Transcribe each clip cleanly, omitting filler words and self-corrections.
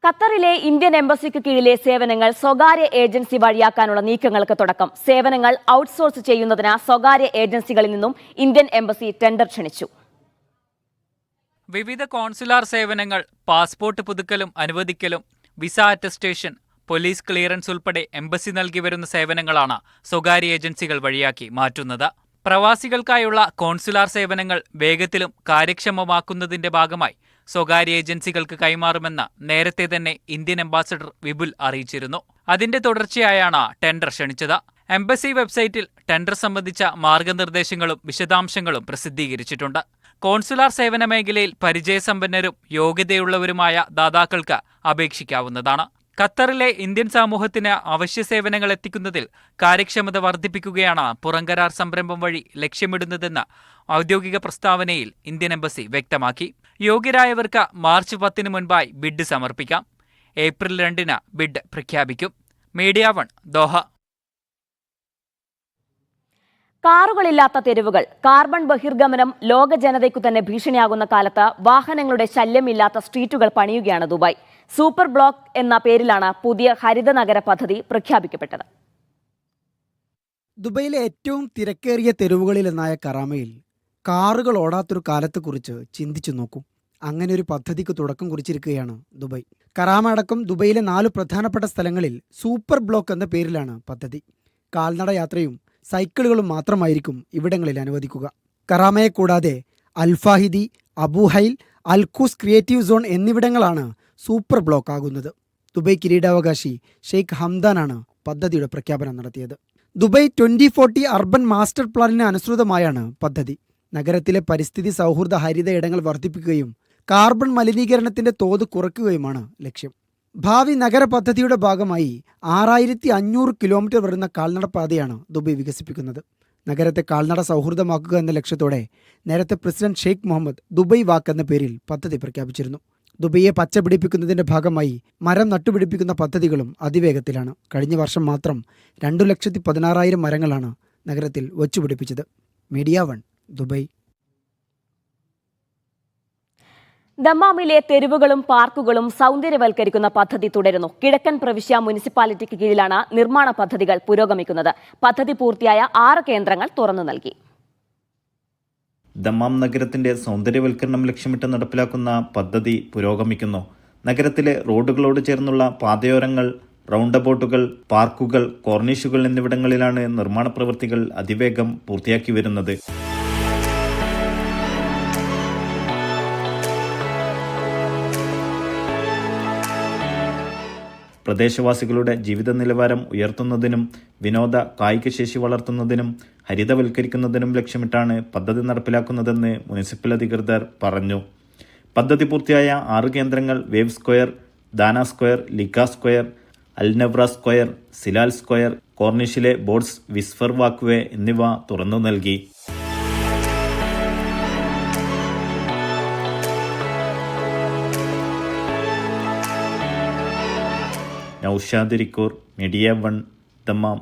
ഖത്തറിലെ ഇന്ത്യൻ എംബസിക്ക് കീഴിലെ സേവനങ്ങൾ സ്വകാര്യ ഏജൻസി വഴിയാക്കാനുള്ള നീക്കങ്ങൾക്ക് തുടക്കം. സേവനങ്ങൾ ഔട്ട്സോഴ്സ് ചെയ്യുന്നതിന് സ്വകാര്യ ഏജൻസികളിൽ നിന്നും ഇന്ത്യൻ എംബസി ടെൻഡർ ക്ഷണിച്ചു. വിവിധ കോൺസുലാർ സേവനങ്ങൾ, പാസ്പോർട്ട് പുതുക്കലും അനുവദിക്കലും, വിസ അറ്റസ്റ്റേഷൻ, പോലീസ് ക്ലിയറൻസ് ഉൾപ്പെടെ എംബസി നൽകി വരുന്ന സേവനങ്ങളാണ് സ്വകാര്യ ഏജൻസികൾ വഴിയാക്കി മാറ്റുന്നത്. പ്രവാസികൾക്കായുള്ള കോൺസുലാർ സേവനങ്ങൾ വേഗത്തിലും കാര്യക്ഷമമാക്കുന്നതിന്റെ ഭാഗമായി സ്വകാര്യ ഏജൻസികൾക്ക് കൈമാറുമെന്ന് നേരത്തെ തന്നെ ഇന്ത്യൻ അംബാസഡർ വിപുൽ അറിയിച്ചിരുന്നു. അതിന്റെ തുടർച്ചയായാണ് ടെൻഡർ ക്ഷണിച്ചത്. എംബസി വെബ്സൈറ്റിൽ ടെൻഡർ സംബന്ധിച്ച മാർഗനിർദ്ദേശങ്ങളും വിശദാംശങ്ങളും പ്രസിദ്ധീകരിച്ചിട്ടുണ്ട്. കോൺസുലാർ സേവന മേഖലയിൽ പരിചയസമ്പന്നരും യോഗ്യതയുള്ളവരുമായ ദാതാക്കൾക്ക് അപേക്ഷിക്കാവുന്നതാണ്. ഖത്തറിലെ ഇന്ത്യൻ സമൂഹത്തിന് അവശ്യ സേവനങ്ങൾ എത്തിക്കുന്നതിൽ കാര്യക്ഷമത വർദ്ധിപ്പിക്കുകയാണ് പുറംകരാർ സംരംഭം വഴി ലക്ഷ്യമിടുന്നതെന്ന് ഔദ്യോഗിക പ്രസ്താവനയിൽ ഇന്ത്യൻ എംബസി വ്യക്തമാക്കി. യോഗ്യരായവർക്ക് മാർച്ച് 10 മുൻപായി ബിഡ് സമർപ്പിക്കാം. ഏപ്രിൽ 2 ബിഡ് പ്രഖ്യാപിക്കും. Media 1 Doha. കാറുകളില്ലാത്ത തെരുവുകൾ, കാർബൺ ബഹിർഗമനം ലോക ജനതയ്ക്കു തന്നെ ഭീഷണിയാകുന്ന കാലത്ത് വാഹനങ്ങളുടെ ശല്യമില്ലാത്ത സ്ട്രീറ്റുകൾ പണിയുകയാണ് ദുബായ്. സൂപ്പർ ബ്ലോക്ക് എന്ന പേരിലാണ് പുതിയ ഹരിത നഗര പദ്ധതി പ്രഖ്യാപിക്കപ്പെട്ടത്. ദുബൈയിലെ ഏറ്റവും തിരക്കേറിയ തെരുവുകളിലൊന്നായ കറാമയിൽ കാറുകൾ ഓടാത്തൊരു കാലത്തെക്കുറിച്ച് ചിന്തിച്ചു നോക്കൂ. അങ്ങനെ ഒരു പദ്ധതിക്ക് തുടക്കം കുറിച്ചിരിക്കുകയാണ് ദുബായ്. കറാമ അടക്കം ദുബൈയിലെ 4 പ്രധാനപ്പെട്ട സ്ഥലങ്ങളിൽ സൂപ്പർ ബ്ലോക്ക് എന്ന പേരിലാണ് പദ്ധതി. കാൽനട യാത്രയും സൈക്കിളുകളും മാത്രമായിരിക്കും ഇവിടങ്ങളിൽ അനുവദിക്കുക. കറാമയെ കൂടാതെ Al Fahidi, Abu Hail, Al Quoz creative zone എന്നിവിടങ്ങളാണ് സൂപ്പർ ബ്ലോക്ക് ആകുന്നത്. ദുബൈ കിരീടാവകാശി ഷെയ്ഖ് ഹംദാനാണ് പദ്ധതിയുടെ പ്രഖ്യാപനം നടത്തിയത്. ദുബൈ 2040 അർബൻ മാസ്റ്റർ പ്ലാനിന് അനുസൃതമായാണ് പദ്ധതി. നഗരത്തിലെ പരിസ്ഥിതി സൗഹൃദ ഹരിത ഇടങ്ങൾ വർദ്ധിപ്പിക്കുകയും കാർബൺ മലിനീകരണത്തിന്റെ തോത് കുറയ്ക്കുകയുമാണ് ലക്ഷ്യം. ഭാവി നഗര പദ്ധതിയുടെ ഭാഗമായി 6500 കിലോമീറ്റർ വരുന്ന കാൽനടപ്പാതയാണ് ദുബൈ വികസിപ്പിക്കുന്നത്. നഗരത്തെ കാൽനട സൗഹൃദമാക്കുക എന്ന ലക്ഷ്യത്തോടെ നേരത്തെ പ്രസിഡന്റ് ഷെയ്ഖ് മുഹമ്മദ് ദുബൈ വാക്ക് എന്ന പേരിൽ പദ്ധതി പ്രഖ്യാപിച്ചിരുന്നു. ദുബൈയെ പച്ച പിടിപ്പിക്കുന്നതിന്റെ ഭാഗമായി മരം നട്ടുപിടിപ്പിക്കുന്ന പദ്ധതികളും അതിവേഗത്തിലാണ്. കഴിഞ്ഞ വർഷം മാത്രം 2,16,000 മരങ്ങളാണ് നഗരത്തിൽ വച്ചുപിടിപ്പിച്ചത്. Media 1 Dubai. ദമ്മാമിലെ തെരുവുകളും പാർക്കുകളും സൗന്ദര്യവൽക്കരിക്കുന്ന പദ്ധതി തുടരുന്നു. കിഴക്കൻ പ്രവിശ്യ മുനിസിപ്പാലിറ്റിക്ക് കീഴിലാണ് നിർമ്മാണ പദ്ധതികൾ പുരോഗമിക്കുന്നത്. പദ്ധതി പൂർത്തിയായ 6 കേന്ദ്രങ്ങൾ തുറന്നു നൽകി. ദമ്മാം നഗരത്തിന്റെ സൗന്ദര്യവൽക്കരണം ലക്ഷ്യമിട്ട് നടപ്പിലാക്കുന്ന പദ്ധതി പുരോഗമിക്കുന്നു. നഗരത്തിലെ റോഡുകളോട് ചേർന്നുള്ള പാതയോരങ്ങൾ, റൗണ്ട് അബൌട്ടുകൾ, പാർക്കുകൾ, കോർണിഷുകൾ എന്നിവിടങ്ങളിലാണ് നിർമ്മാണ പ്രവൃത്തികൾ അതിവേഗം പൂർത്തിയാക്കി വരുന്നത്. പ്രദേശവാസികളുടെ ജീവിത നിലവാരം ഉയർത്തുന്നതിനും വിനോദ കായിക ശേഷി വളർത്തുന്നതിനും ഹരിതവൽക്കരിക്കുന്നതിനും ലക്ഷ്യമിട്ടാണ് പദ്ധതി നടപ്പിലാക്കുന്നതെന്ന് മുനിസിപ്പൽ അധികൃതർ പറഞ്ഞു. പദ്ധതി പൂർത്തിയായ 6 കേന്ദ്രങ്ങൾ wave square, Dana square, Likka square, Al Nawra square, Silal square, കോർണിഷിലെ ബോട്ട്സ് വിസ്ഫർ വാക്ക്വേ എന്നിവ തുറന്നു നൽകി. നൗഷാദ് റിക്കൂർ, മീഡിയ 1 ദമ്മാം.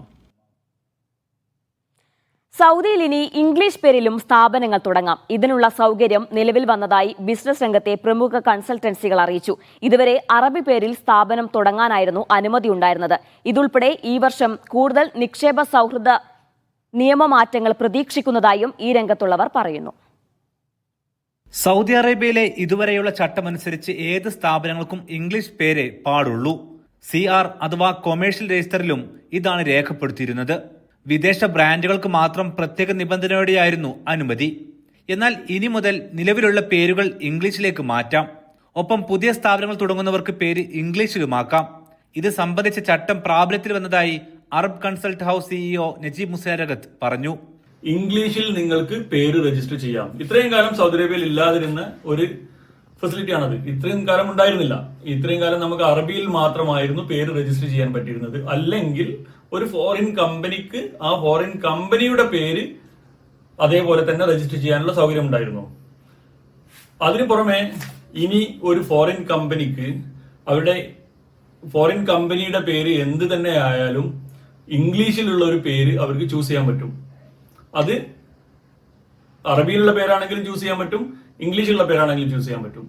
സൗദിയിൽ ഇനി ഇംഗ്ലീഷ് പേരിലും സ്ഥാപനങ്ങൾ തുടങ്ങാം. ഇതിനുള്ള സൗകര്യം നിലവിൽ വന്നതായി ബിസിനസ് രംഗത്തെ പ്രമുഖ കൺസൾട്ടൻസികൾ അറിയിച്ചു. ഇതുവരെ അറബി പേരിൽ സ്ഥാപനം തുടങ്ങാനായിരുന്നു അനുമതി ഉണ്ടായിരുന്നത്. ഇതുൾപ്പെടെ ഈ വർഷം കൂടുതൽ നിക്ഷേപ സൗഹൃദ നിയമമാറ്റങ്ങൾ പ്രതീക്ഷിക്കുന്നതായും ഈ രംഗത്തുള്ളവർ പറയുന്നു. സൗദി അറേബ്യയിലെ ഇതുവരെയുള്ള ചട്ടമനുസരിച്ച് ഏത് സ്ഥാപനങ്ങൾക്കും ഇംഗ്ലീഷ് പേര് പാടുള്ളൂ. CR അഥവാ കൊമേഴ്ഷ്യൽ രജിസ്റ്ററിലും ഇതാണ് രേഖപ്പെടുത്തിയിരുന്നത്. വിദേശ ബ്രാൻഡുകൾക്ക് മാത്രം പ്രത്യേക നിബന്ധനയോടെയായിരുന്നു അനുമതി. എന്നാൽ ഇനി മുതൽ നിലവിലുള്ള പേരുകൾ ഇംഗ്ലീഷിലേക്ക് മാറ്റാം. ഒപ്പം പുതിയ സ്ഥാപനങ്ങൾ തുടങ്ങുന്നവർക്ക് പേര് ഇംഗ്ലീഷിലുമാക്കാം. ഇത് സംബന്ധിച്ച ചട്ടം പ്രാബല്യത്തിൽ വന്നതായി Arab consult house CEO Najeeb മുസാരഗത്ത് പറഞ്ഞു. ഇംഗ്ലീഷിൽ നിങ്ങൾക്ക് പേര് രജിസ്റ്റർ ചെയ്യാം. ഇത്രയും കാലം സൗദി അറേബ്യയിൽ ഇല്ലാതിരുന്ന ഒരു ഫെസിലിറ്റിയാണത്. ഇത്രയും കാലം ഉണ്ടായിരുന്നില്ല. ഇത്രയും കാലം നമുക്ക് അറബിയിൽ മാത്രമായിരുന്നു പേര് രജിസ്റ്റർ ചെയ്യാൻ പറ്റിയിരുന്നത്. അല്ലെങ്കിൽ ഒരു ഫോറിൻ കമ്പനിക്ക് ആ ഫോറിൻ കമ്പനിയുടെ പേര് അതേപോലെ തന്നെ രജിസ്റ്റർ ചെയ്യാനുള്ള സൗകര്യം ഉണ്ടായിരുന്നു. അതിനു പുറമെ ഇനി ഒരു ഫോറിൻ കമ്പനിക്ക് അവരുടെ ഫോറിൻ കമ്പനിയുടെ പേര് എന്ത് തന്നെ ആയാലും ഇംഗ്ലീഷിലുള്ള ഒരു പേര് അവർക്ക് ചൂസ് ചെയ്യാൻ പറ്റും. അത് അറബിയിലുള്ള പേരാണെങ്കിലും ചൂസ് ചെയ്യാൻ പറ്റും, ഇംഗ്ലീഷിലുള്ള പേരാണെങ്കിലും ചൂസ് ചെയ്യാൻ പറ്റും.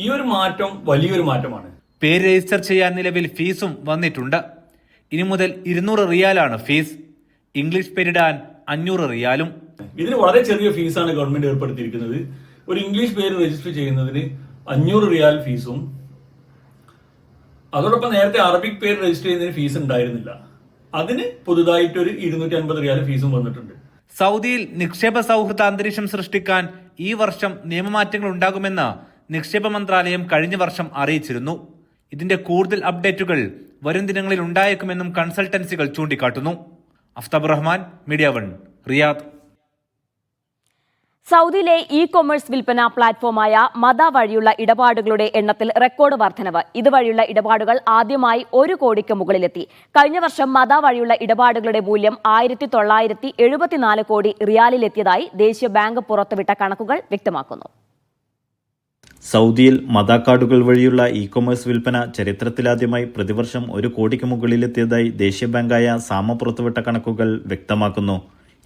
ഈ ഒരു മാറ്റം വലിയൊരു മാറ്റമാണ്. പേര് രജിസ്റ്റർ ചെയ്യാൻ നിലവിൽ ഫീസും വന്നിട്ടുണ്ട്. ഇനി മുതൽ 200 റിയാലാണ് ഫീസ്. ഇംഗ്ലീഷ് പേരിടാൻ 500 റിയാലും. ഇതിന് വളരെ ചെറിയ ഫീസാണ് ഗവൺമെന്റ് ഏർപ്പെടുത്തിയിരിക്കുന്നത്. ഒരു ഇംഗ്ലീഷ് പേര് രജിസ്റ്റർ ചെയ്യുന്നതിന് 500 റിയാൽ ഫീസും, അതോടൊപ്പം നേരത്തെ അറബിക് പേര് രജിസ്റ്റർ ചെയ്യുന്നതിന് ഫീസ് ഉണ്ടായിരുന്നില്ല. അതിന് പുതുതായിട്ടൊരു 250 റിയാൽ ഫീസും വന്നിട്ടുണ്ട്. സൗദിയിൽ നിക്ഷേപ സൗഹൃദ അന്തരീക്ഷം സൃഷ്ടിക്കാൻ ഈ വർഷം നിയമമാറ്റങ്ങൾ ഉണ്ടാകുമെന്ന് നിക്ഷേപ മന്ത്രാലയം കഴിഞ്ഞ വർഷം അറിയിച്ചിരുന്നു. ഇതിന്റെ കൂടുതൽ അപ്ഡേറ്റുകൾ വരും ദിനങ്ങളിൽ ഉണ്ടായേക്കുമെന്നും കൺസൾട്ടൻസികൾ ചൂണ്ടിക്കാട്ടുന്നു. Aftab Rahman, media 1, Riyadh. സൗദിയിലെ ഇ കൊമേഴ്സ് വിൽപ്പന പ്ലാറ്റ്ഫോമായ മദ വഴിയുള്ള ഇടപാടുകളുടെ എണ്ണത്തിൽ റെക്കോർഡ് വർധനവ്. ഇതുവഴിയുള്ള ഇടപാടുകൾ ആദ്യമായി 1 കോടിക്ക് മുകളിലെത്തി. കഴിഞ്ഞ വർഷം മദ വഴിയുള്ള ഇടപാടുകളുടെ മൂല്യം 1974 കോടി റിയാലിലെത്തിയതായി ദേശീയ ബാങ്ക് പുറത്തുവിട്ട കണക്കുകൾ വ്യക്തമാക്കുന്നു. സൗദിയിൽ മദ കാർഡുകൾ വഴിയുള്ള ഇ കൊമേഴ്സ് വിൽപ്പന ചരിത്രത്തിലാദ്യമായി പ്രതിവർഷം 1 കോടിക്ക് മുകളിലെത്തിയതായി ദേശീയ ബാങ്കായ സാമ പുറത്തുവിട്ട കണക്കുകൾ വ്യക്തമാക്കുന്നു.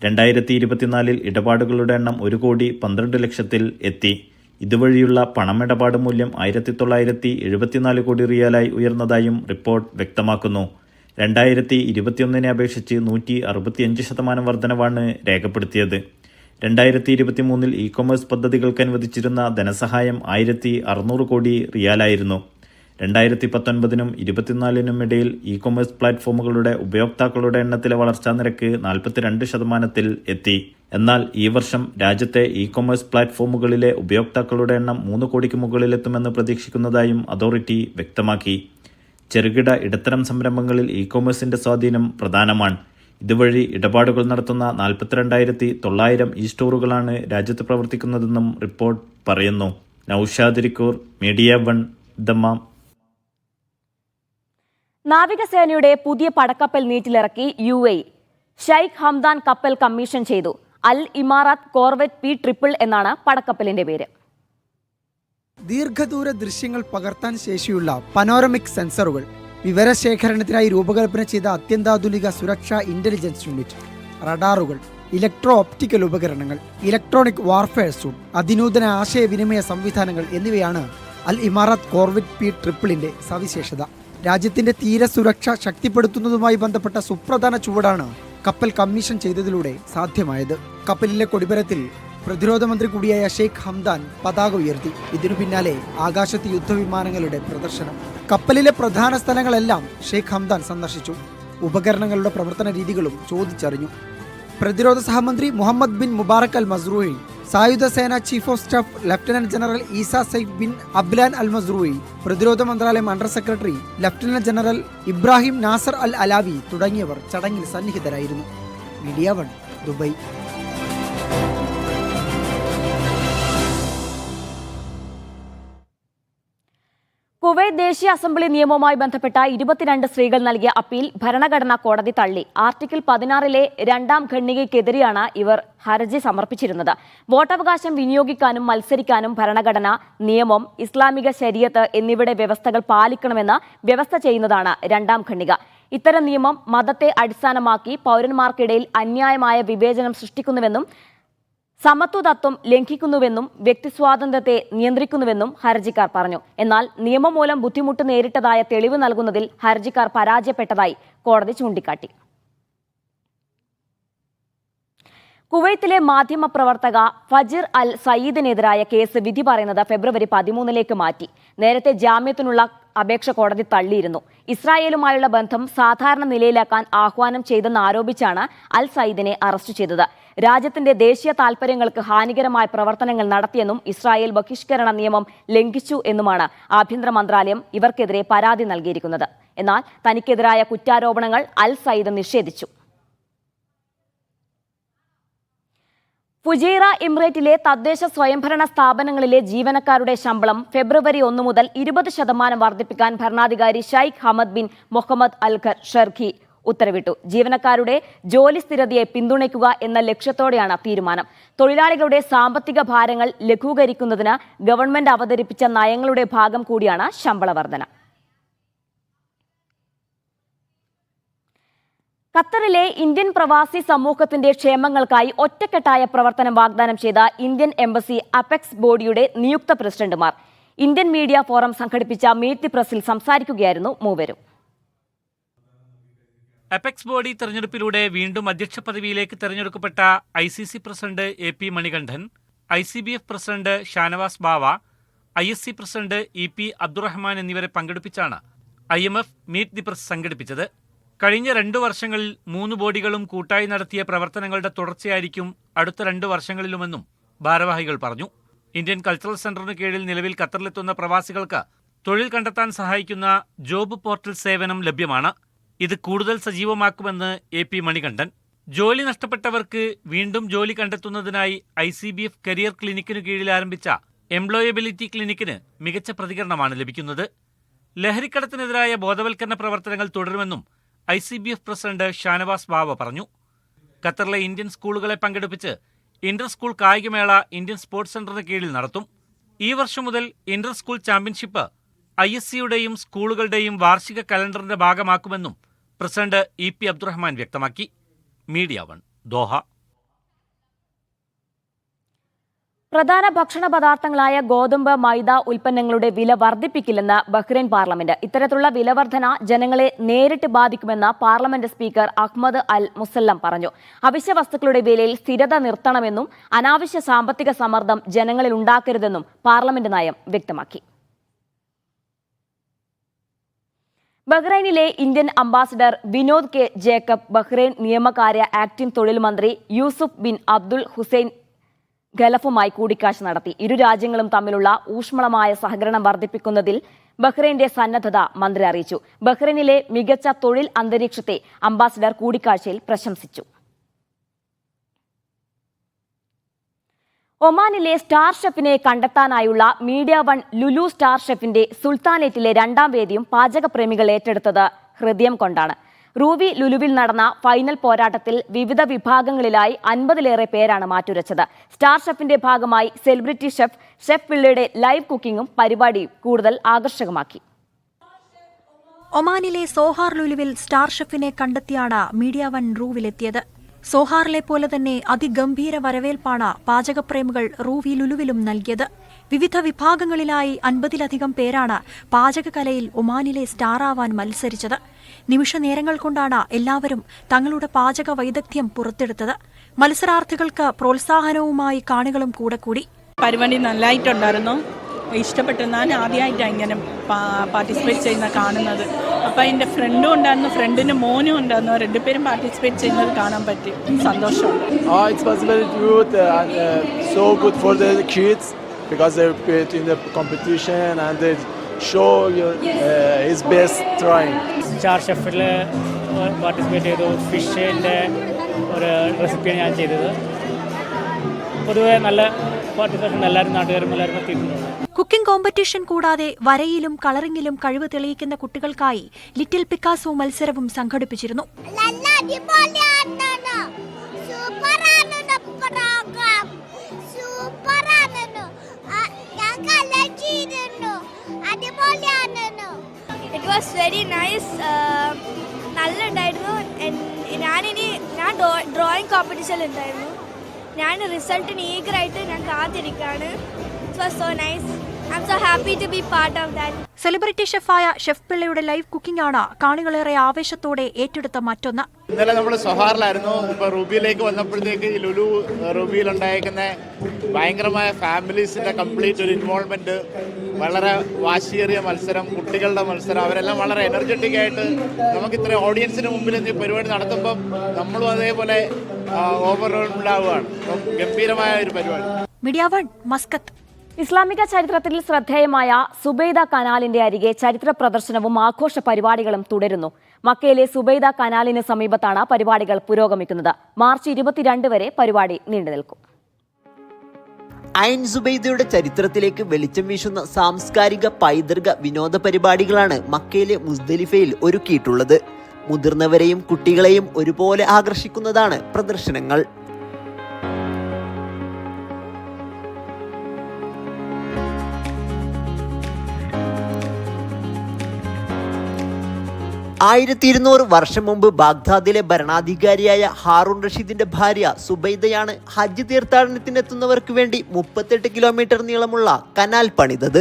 2024 ഇടപാടുകളുടെ എണ്ണം 1,12,00,000 എത്തി. ഇതുവഴിയുള്ള പണമിടപാട് മൂല്യം 1974 കോടി റിയാലായി ഉയർന്നതായും റിപ്പോർട്ട് വ്യക്തമാക്കുന്നു. 2021 അപേക്ഷിച്ച് 165% വർധനവാണ് രേഖപ്പെടുത്തിയത്. 2023 ഇ കൊമേഴ്സ് പദ്ധതികൾക്ക് അനുവദിച്ചിരുന്ന ധനസഹായം 1,600 കോടി റിയാലായിരുന്നു. 2019 24 ഇടയിൽ ഇ കൊമേഴ്സ് പ്ലാറ്റ്ഫോമുകളുടെ ഉപയോക്താക്കളുടെ എണ്ണത്തിലെ വളർച്ചാ നിരക്ക് 42% എത്തി. എന്നാൽ ഈ വർഷം രാജ്യത്തെ ഇ കൊമേഴ്സ് പ്ലാറ്റ്ഫോമുകളിലെ ഉപയോക്താക്കളുടെ എണ്ണം 3 കോടിക്ക് മുകളിലെത്തുമെന്ന് പ്രതീക്ഷിക്കുന്നതായും അതോറിറ്റി വ്യക്തമാക്കി. ചെറുകിട ഇടത്തരം സംരംഭങ്ങളിൽ ഇ കൊമേഴ്സിന്റെ സ്വാധീനം പ്രധാനമാണ്. ഇതുവഴി ഇടപാടുകൾ നടത്തുന്ന 42,900 ഇ സ്റ്റോറുകളാണ് രാജ്യത്ത് പ്രവർത്തിക്കുന്നതെന്നും റിപ്പോർട്ട് പറയുന്നു. Naushad റിക്കൂർ, media 1, Dammam. നാവികസേനയുടെ പുതിയ പടക്കപ്പൽ നീറ്റിലിറക്കി UAE. ഷെയ്ഖ് ഹംദാൻ കപ്പൽ കമ്മീഷൻ ചെയ്തു. അൽ ഇമാറാത്ത് കോർവെറ്റ് P-triple എന്നാണ് പടക്കപ്പലിന്റെ പേര്. ദീർഘദൂര ദൃശ്യങ്ങൾ പകർത്താൻ ശേഷിയുള്ള പനോരമിക് സെൻസറുകൾ, വിവരശേഖരണത്തിനായി രൂപകൽപ്പന ചെയ്ത അത്യന്താധുനിക സുരക്ഷാ ഇന്റലിജൻസ് യൂണിറ്റ്, റഡാറുകൾ, ഇലക്ട്രോ ഒപ്റ്റിക്കൽ ഉപകരണങ്ങൾ, ഇലക്ട്രോണിക് വാർഫെയർ സൂട്ട്, അതിനൂതന ആശയവിനിമയ സംവിധാനങ്ങൾ എന്നിവയാണ് അൽ ഇമാറാത്ത് കോർവെറ്റ് P-tripleന്റെ സവിശേഷത. രാജ്യത്തിന്റെ തീരസുരക്ഷ ശക്തിപ്പെടുത്തുന്നതുമായി ബന്ധപ്പെട്ട സുപ്രധാന ചുവടാണ് കപ്പൽ കമ്മീഷൻ ചെയ്തതിലൂടെ സാധ്യമായത്. കപ്പലിലെ കൊടിമരത്തിൽ പ്രതിരോധ മന്ത്രി കൂടിയായ ഷെയ്ഖ് ഹംദാൻ പതാക ഉയർത്തി. ഇതിനു പിന്നാലെ ആകാശത്ത് യുദ്ധവിമാനങ്ങളുടെ പ്രദർശനം. കപ്പലിലെ പ്രധാന സ്ഥലങ്ങളെല്ലാം ഷെയ്ഖ് ഹംദാൻ സന്ദർശിച്ചു. ഉപകരണങ്ങളുടെ പ്രവർത്തന രീതികളും ചോദിച്ചറിഞ്ഞു. പ്രതിരോധ സഹമന്ത്രി Mohammed bin Mubarak Al Mazrouei, സായുധ സേന chief of staff lieutenant general Eisa Saif bin Ablan Al Mazrouei, പ്രതിരോധ മന്ത്രാലയം under secretary lieutenant general Ibrahim Nasser Al Alawi തുടങ്ങിയവർ ചടങ്ങിൽ സന്നിഹിതരായിരുന്നു. മീഡിയ 1, ദുബായ്. കുവൈറ്റ് ദേശീയ അസംബ്ലി നിയമവുമായി ബന്ധപ്പെട്ട 22 സ്ത്രീകൾ നൽകിയ അപ്പീൽ ഭരണഘടനാ കോടതി തള്ളി. ആർട്ടിക്കിൾ 16 2ാം ഖണ്ഡികയ്ക്കെതിരെയാണ് ഇവർ ഹർജി സമർപ്പിച്ചിരുന്നത്. വോട്ടവകാശം വിനിയോഗിക്കാനും മത്സരിക്കാനും ഭരണഘടന, നിയമം, ഇസ്ലാമിക ശരീഅത്ത് എന്നിവയുടെ വ്യവസ്ഥകൾ പാലിക്കണമെന്ന് വ്യവസ്ഥ ചെയ്യുന്നതാണ് 2ാം ഖണ്ഡിക. ഇത്തരം നിയമം മതത്തെ അടിസ്ഥാനമാക്കി പൗരന്മാർക്കിടയിൽ അന്യായമായ വിവേചനം സൃഷ്ടിക്കുന്നുവെന്നും സമത്വതത്വം ലംഘിക്കുന്നുവെന്നും വ്യക്തിസ്വാതന്ത്ര്യത്തെ നിയന്ത്രിക്കുന്നുവെന്നും ഹർജിക്കാർ പറഞ്ഞു. എന്നാൽ നിയമം മൂലം ബുദ്ധിമുട്ട് നേരിട്ടതായ തെളിവ് നൽകുന്നതിൽ ഹർജിക്കാർ പരാജയപ്പെട്ടതായി കോടതി ചൂണ്ടിക്കാട്ടി. കുവൈത്തിലെ മാധ്യമപ്രവർത്തക ഫജിർ അൽ സയീദിനെതിരായ കേസ് വിധി പറയുന്നത് ഫെബ്രുവരി 13 മാറ്റി. നേരത്തെ ജാമ്യത്തിനുള്ള അപേക്ഷ കോടതി തള്ളിയിരുന്നു. ഇസ്രായേലുമായുള്ള ബന്ധം സാധാരണ നിലയിലാക്കാൻ ആഹ്വാനം ചെയ്തെന്നാരോപിച്ചാണ് അൽ സയീദിനെ അറസ്റ്റ് ചെയ്തത്. രാജ്യത്തിന്റെ ദേശീയ താൽപര്യങ്ങൾക്ക് ഹാനികരമായ പ്രവർത്തനങ്ങൾ നടത്തിയെന്നും ഇസ്രായേൽ ബഹിഷ്കരണ നിയമം ലംഘിച്ചു എന്നുമാണ് ആഭ്യന്തര മന്ത്രാലയം ഇവർക്കെതിരെ പരാതി നൽകിയിരിക്കുന്നത്. എന്നാൽ തനിക്കെതിരായ കുറ്റാരോപണങ്ങൾ അൽ സയീദ് നിഷേധിച്ചു. ഫുജൈറ എമിറേറ്റിലെ തദ്ദേശ സ്വയംഭരണ സ്ഥാപനങ്ങളിലെ ജീവനക്കാരുടെ ശമ്പളം ഫെബ്രുവരി 1 മുതൽ 20% വർദ്ധിപ്പിക്കാൻ ഭരണാധികാരി ഷെയ്ഖ് ഹമദ് ബിൻ മുഹമ്മദ് അൽ ഷർഖി ഉത്തരവിട്ടു. ജീവനക്കാരുടെ ജോലി സ്ഥിരതയെ പിന്തുണയ്ക്കുക എന്ന ലക്ഷ്യത്തോടെയാണ് തീരുമാനം. തൊഴിലാളികളുടെ സാമ്പത്തിക ഭാരങ്ങൾ ലഘൂകരിക്കുന്നതിന് ഗവൺമെന്റ് അവതരിപ്പിച്ച നയങ്ങളുടെ ഭാഗം കൂടിയാണ് ശമ്പള വർധന. ഖത്തറിലെ ഇന്ത്യൻ പ്രവാസി സമൂഹത്തിന്റെ ക്ഷേമങ്ങൾക്കായി ഒറ്റക്കെട്ടായ പ്രവർത്തനം വാഗ്ദാനം ചെയ്ത ഇന്ത്യൻ എംബസി അപെക്സ് ബോഡിയുടെ നിയുക്ത പ്രസിഡന്റുമാർ. ഇന്ത്യൻ മീഡിയ ഫോറം സംഘടിപ്പിച്ച മീറ്റ് ദി പ്രസിൽ സംസാരിക്കുകയായിരുന്നു മൂവരും. അപെക്സ് ബോഡി തെരഞ്ഞെടുപ്പിലൂടെ വീണ്ടും അധ്യക്ഷ പദവിയിലേക്ക് തെരഞ്ഞെടുക്കപ്പെട്ട ICC president AP Manikandan, ICBF president Shanavas Bava, ISC president EP Abdurahman എന്നിവരെ പങ്കെടുപ്പിച്ചാണ് IMF മീറ്റ് ദി പ്രസ് സംഘടിപ്പിച്ചത്. കഴിഞ്ഞ 2 വർഷങ്ങളിൽ 3 ബോഡികളും കൂട്ടായി നടത്തിയ പ്രവർത്തനങ്ങളുടെ തുടർച്ചയായിരിക്കും അടുത്ത 2 വർഷങ്ങളിലുമെന്നും ഭാരവാഹികൾ പറഞ്ഞു. ഇന്ത്യൻ കൾച്ചറൽ സെന്ററിന് കീഴിൽ നിലവിൽ ഖത്തറിലെത്തുന്ന പ്രവാസികൾക്ക് തൊഴിൽ കണ്ടെത്താൻ സഹായിക്കുന്ന ജോബ് പോർട്ടൽ സേവനം ലഭ്യമാണ്. ഇത് കൂടുതൽ സജീവമാക്കുമെന്ന് AP മണികണ്ഠൻ. ജോലി നഷ്ടപ്പെട്ടവർക്ക് വീണ്ടും ജോലി കണ്ടെത്തുന്നതിനായി ICBF കരിയർ ക്ലിനിക്കിനു കീഴിൽ ആരംഭിച്ച എംപ്ലോയബിലിറ്റി ക്ലിനിക്കിന് മികച്ച പ്രതികരണമാണ് ലഭിക്കുന്നത്. ലഹരിക്കടത്തിനെതിരായ ബോധവൽക്കരണ പ്രവർത്തനങ്ങൾ തുടരുമെന്നും ICBF പ്രസിഡന്റ് ഷാനവാസ് ബാവ പറഞ്ഞു. ഖത്തറിലെ ഇന്ത്യൻ സ്കൂളുകളെ പങ്കെടുപ്പിച്ച് ഇന്റർ സ്കൂൾ കായികമേള ഇന്ത്യൻ സ്പോർട്സ് സെന്ററിന് കീഴിൽ നടത്തും. ഈ വർഷം മുതൽ ഇന്റർ സ്കൂൾ ചാമ്പ്യൻഷിപ്പ് ISCയുടെയും സ്കൂളുകളുടെയും വാർഷിക കലണ്ടറിന്റെ ഭാഗമാക്കുമെന്നും പ്രസിഡന്റ് EP അബ്ദുറഹ്മാൻ വ്യക്തമാക്കി. Media 1 Doha. പ്രധാന ഭക്ഷണ പദാർത്ഥങ്ങളായ ഗോതമ്പ്, മൈദ ഉൽപ്പന്നങ്ങളുടെ വില വർദ്ധിപ്പിക്കില്ലെന്ന് ബഹ്റൈൻ പാർലമെന്റ്. ഇത്തരത്തിലുള്ള വിലവർധന ജനങ്ങളെ നേരിട്ട് ബാധിക്കുമെന്ന് പാർലമെന്റ് സ്പീക്കർ അഹ്മദ് അൽ മുസല്ലം പറഞ്ഞു. അവശ്യ വസ്തുക്കളുടെ വിലയിൽ സ്ഥിരത നിർത്തണമെന്നും അനാവശ്യ സാമ്പത്തിക സമ്മർദ്ദം ജനങ്ങളിൽ ഉണ്ടാക്കരുതെന്നും പാർലമെന്റ് നയം വ്യക്തമാക്കി. ബഹ്റൈനിലെ Indian ambassador Vinod K Jacob Bahrain നിയമകാര്യ ആക്ടിംഗ് തൊഴിൽ മന്ത്രി യൂസുഫ് ബിൻ അബ്ദുൽ ഹുസൈൻ ഖലഫുമായി കൂടിക്കാഴ്ച നടത്തി. ഇരു രാജ്യങ്ങളും തമ്മിലുള്ള ഊഷ്മളമായ സഹകരണം വർദ്ധിപ്പിക്കുന്നതിൽ ബഹ്റൈന്റെ സന്നദ്ധത മന്ത്രി അറിയിച്ചു. ബഹ്റൈനിലെ മികച്ച തൊഴിൽ അന്തരീക്ഷത്തെ അംബാസിഡർ കൂടിക്കാഴ്ചയിൽ പ്രശംസിച്ചു. ഒമാനിലെ സ്റ്റാർ ഷെഫിനെ കണ്ടെത്താനായുള്ള മീഡിയ 1 ലുലു സ്റ്റാർ ഷെഫിന്റെ സുൽത്താനേറ്റിലെ 2ാം വേദിയും പാചകപ്രേമികൾ ഏറ്റെടുത്തത് ഹൃദയം കൊണ്ടാണ്. റൂവി ലുലുവിൽ നടന്ന ഫൈനൽ പോരാട്ടത്തിൽ വിവിധ വിഭാഗങ്ങളിലായി 50-ലേറെ പേരാണ് മാറ്റുരച്ചത്. സ്റ്റാർ ഷെഫിന്റെ ഭാഗമായി സെലിബ്രിറ്റി ഷെഫ് പിള്ളയുടെ ലൈവ് കുക്കിംഗും പരിപാടിയും കൂടുതൽ ആകർഷകമാക്കി. ഒമാനിലെ സോഹാർ ലുലുവിൽ സ്റ്റാർ ഷെഫിനെ കണ്ടെത്തിയാണ് മീഡിയ 1 റൂവിലെത്തിയത്. സോഹാറിലെ പോലെ തന്നെ അതിഗംഭീര വരവേൽപ്പാണ് പാചകപ്രേമികൾ റൂവി ലുലുവിലും നൽകിയത്. വിവിധ വിഭാഗങ്ങളിലായി 50-ലധികം പേരാണ് പാചകകലയിൽ ഒമാനിലെ സ്റ്റാറാവാൻ മത്സരിച്ചത്. നിമിഷ നേരങ്ങൾ കൊണ്ടാണ് എല്ലാവരും തങ്ങളുടെ പാചക വൈദഗ്ധ്യം പുറത്തെടുത്തത്. മത്സരാർത്ഥികൾക്ക് പ്രോത്സാഹനവുമായി കാണികളും കൂടെ കൂടി. പരിപാടി നല്ലതായിട്ടുണ്ടായിരുന്നു, ഇഷ്ടപ്പെട്ടു. ഞാൻ ആദ്യമായിട്ടാണ് ഇങ്ങനെ പാർട്ടിസിപ്പേറ്റ് ചെയ്യുന്ന കാണുന്നത്. അപ്പോൾ എൻ്റെ ഫ്രണ്ടും ഉണ്ടായിരുന്നു, ഫ്രണ്ടിന് മോനും ഉണ്ടായിരുന്നു. 2 പേരും പാർട്ടിസിപ്പേറ്റ് ചെയ്യുന്നത് കാണാൻ പറ്റി. സന്തോഷമുണ്ട്. It's very good and so good for the kids because they put in the competition and they show his best trying. Star ഷെഫിൽ പാർട്ടിസിപ്പേറ്റ് ചെയ്തു. ഫിഷിൻ്റെ ഒരു റെസിപ്പിയാണ് ഞാൻ ചെയ്തത്. പൊതുവെ നല്ല പാർട്ടിസിപ്പേഷൻ എല്ലാവരും നാട്ടുകാരും എല്ലാവരും എത്തിയിട്ടുണ്ട്. കുക്കിംഗ് കോമ്പറ്റീഷൻ കൂടാതെ വരയിലും കളറിംഗിലും കഴിവ് തെളിയിക്കുന്ന കുട്ടികൾക്കായി ലിറ്റിൽ പിക്കാസോ മത്സരവും സംഘടിപ്പിച്ചിരുന്നു. It was very nice. നല്ലുണ്ടായിരുന്നു. ഞാൻ ഡ്രോയിങ് കോമ്പറ്റീഷനിൽ ഉണ്ടായിരുന്നു. ഞാൻ റിസൾട്ടിന് ഈഗറായിട്ട് ഞാൻ കാത്തിരിക്കുകയാണ്. It was so nice. I'm so happy to be part of that. Celebrity ഷെഫായ ഷെഫ് പിള്ളയുടെ ലൈവ് കുക്കിംഗ് ആണ് കാണികളേറെ ആവേശത്തോടെ ഏറ്റെടുത്ത മറ്റൊന്ന്. ഇന്നലെ നമ്മൾ സൊഹാറിലായിരുന്നു. ഇപ്പോൾ റൂബിയിലേക്ക് വന്നപ്പോഴത്തേക്ക് ഈ ലുലു റൂബിയിലുണ്ടായിരിക്കുന്ന ഭയങ്കരമായ ഫാമിലീസിൻ്റെ കംപ്ലീറ്റ് ഒരു ഇൻവോൾവ്മെൻറ്റ്, വളരെ വാശിയേറിയ മത്സരം, കുട്ടികളുടെ മത്സരം, അവരെല്ലാം വളരെ എനർജറ്റിക് ആയിട്ട് നമുക്ക് ഇത്ര ഓഡിയൻസിന് മുമ്പിൽ ഈ പരിപാടി നടത്തുമ്പം നമ്മളും അതേപോലെ ഓവർവെൽംഡ് ആവുകയാണ്. ഗംഭീരമായ ഒരു പരിപാടി. Media 1 Muscat. ഇസ്ലാമിക ചരിത്രത്തിൽ ശ്രദ്ധേയമായ സുബൈദ കനാലിന്റെ അരികെ ചരിത്ര പ്രദർശനവും ആഘോഷ പരിപാടികളും തുടരുന്നു. മക്കയിലെ സുബൈദ കനാലിന് സമീപത്താണ് പരിപാടികൾ പുരോഗമിക്കുന്നത്. മാർച്ച് 22 വരെ പരിപാടി നീണ്ടുനിൽക്കും. ഐൻ സുബൈദയുടെ ചരിത്രത്തിലേക്ക് വെളിച്ചം വീശുന്ന സാംസ്കാരിക പൈതൃക വിനോദ പരിപാടികളാണ് മക്കയിലെ മുസ്ദലിഫയിൽ ഒരുക്കിയിട്ടുള്ളത്. മുതിർന്നവരെയും കുട്ടികളെയും ഒരുപോലെ ആകർഷിക്കുന്നതാണ് പ്രദർശനങ്ങൾ. 1200 വർഷം മുമ്പ് ബാഗ്ദാദിലെ ഭരണാധികാരിയായ ഹാറൂൺ റഷീദിന്റെ ഭാര്യ സുബൈദയാണ് ഹജ്ജ് തീർത്ഥാടനത്തിനെത്തുന്നവർക്ക് വേണ്ടി 38 കിലോമീറ്റർ നീളമുള്ള കനാൽ പണിതത്.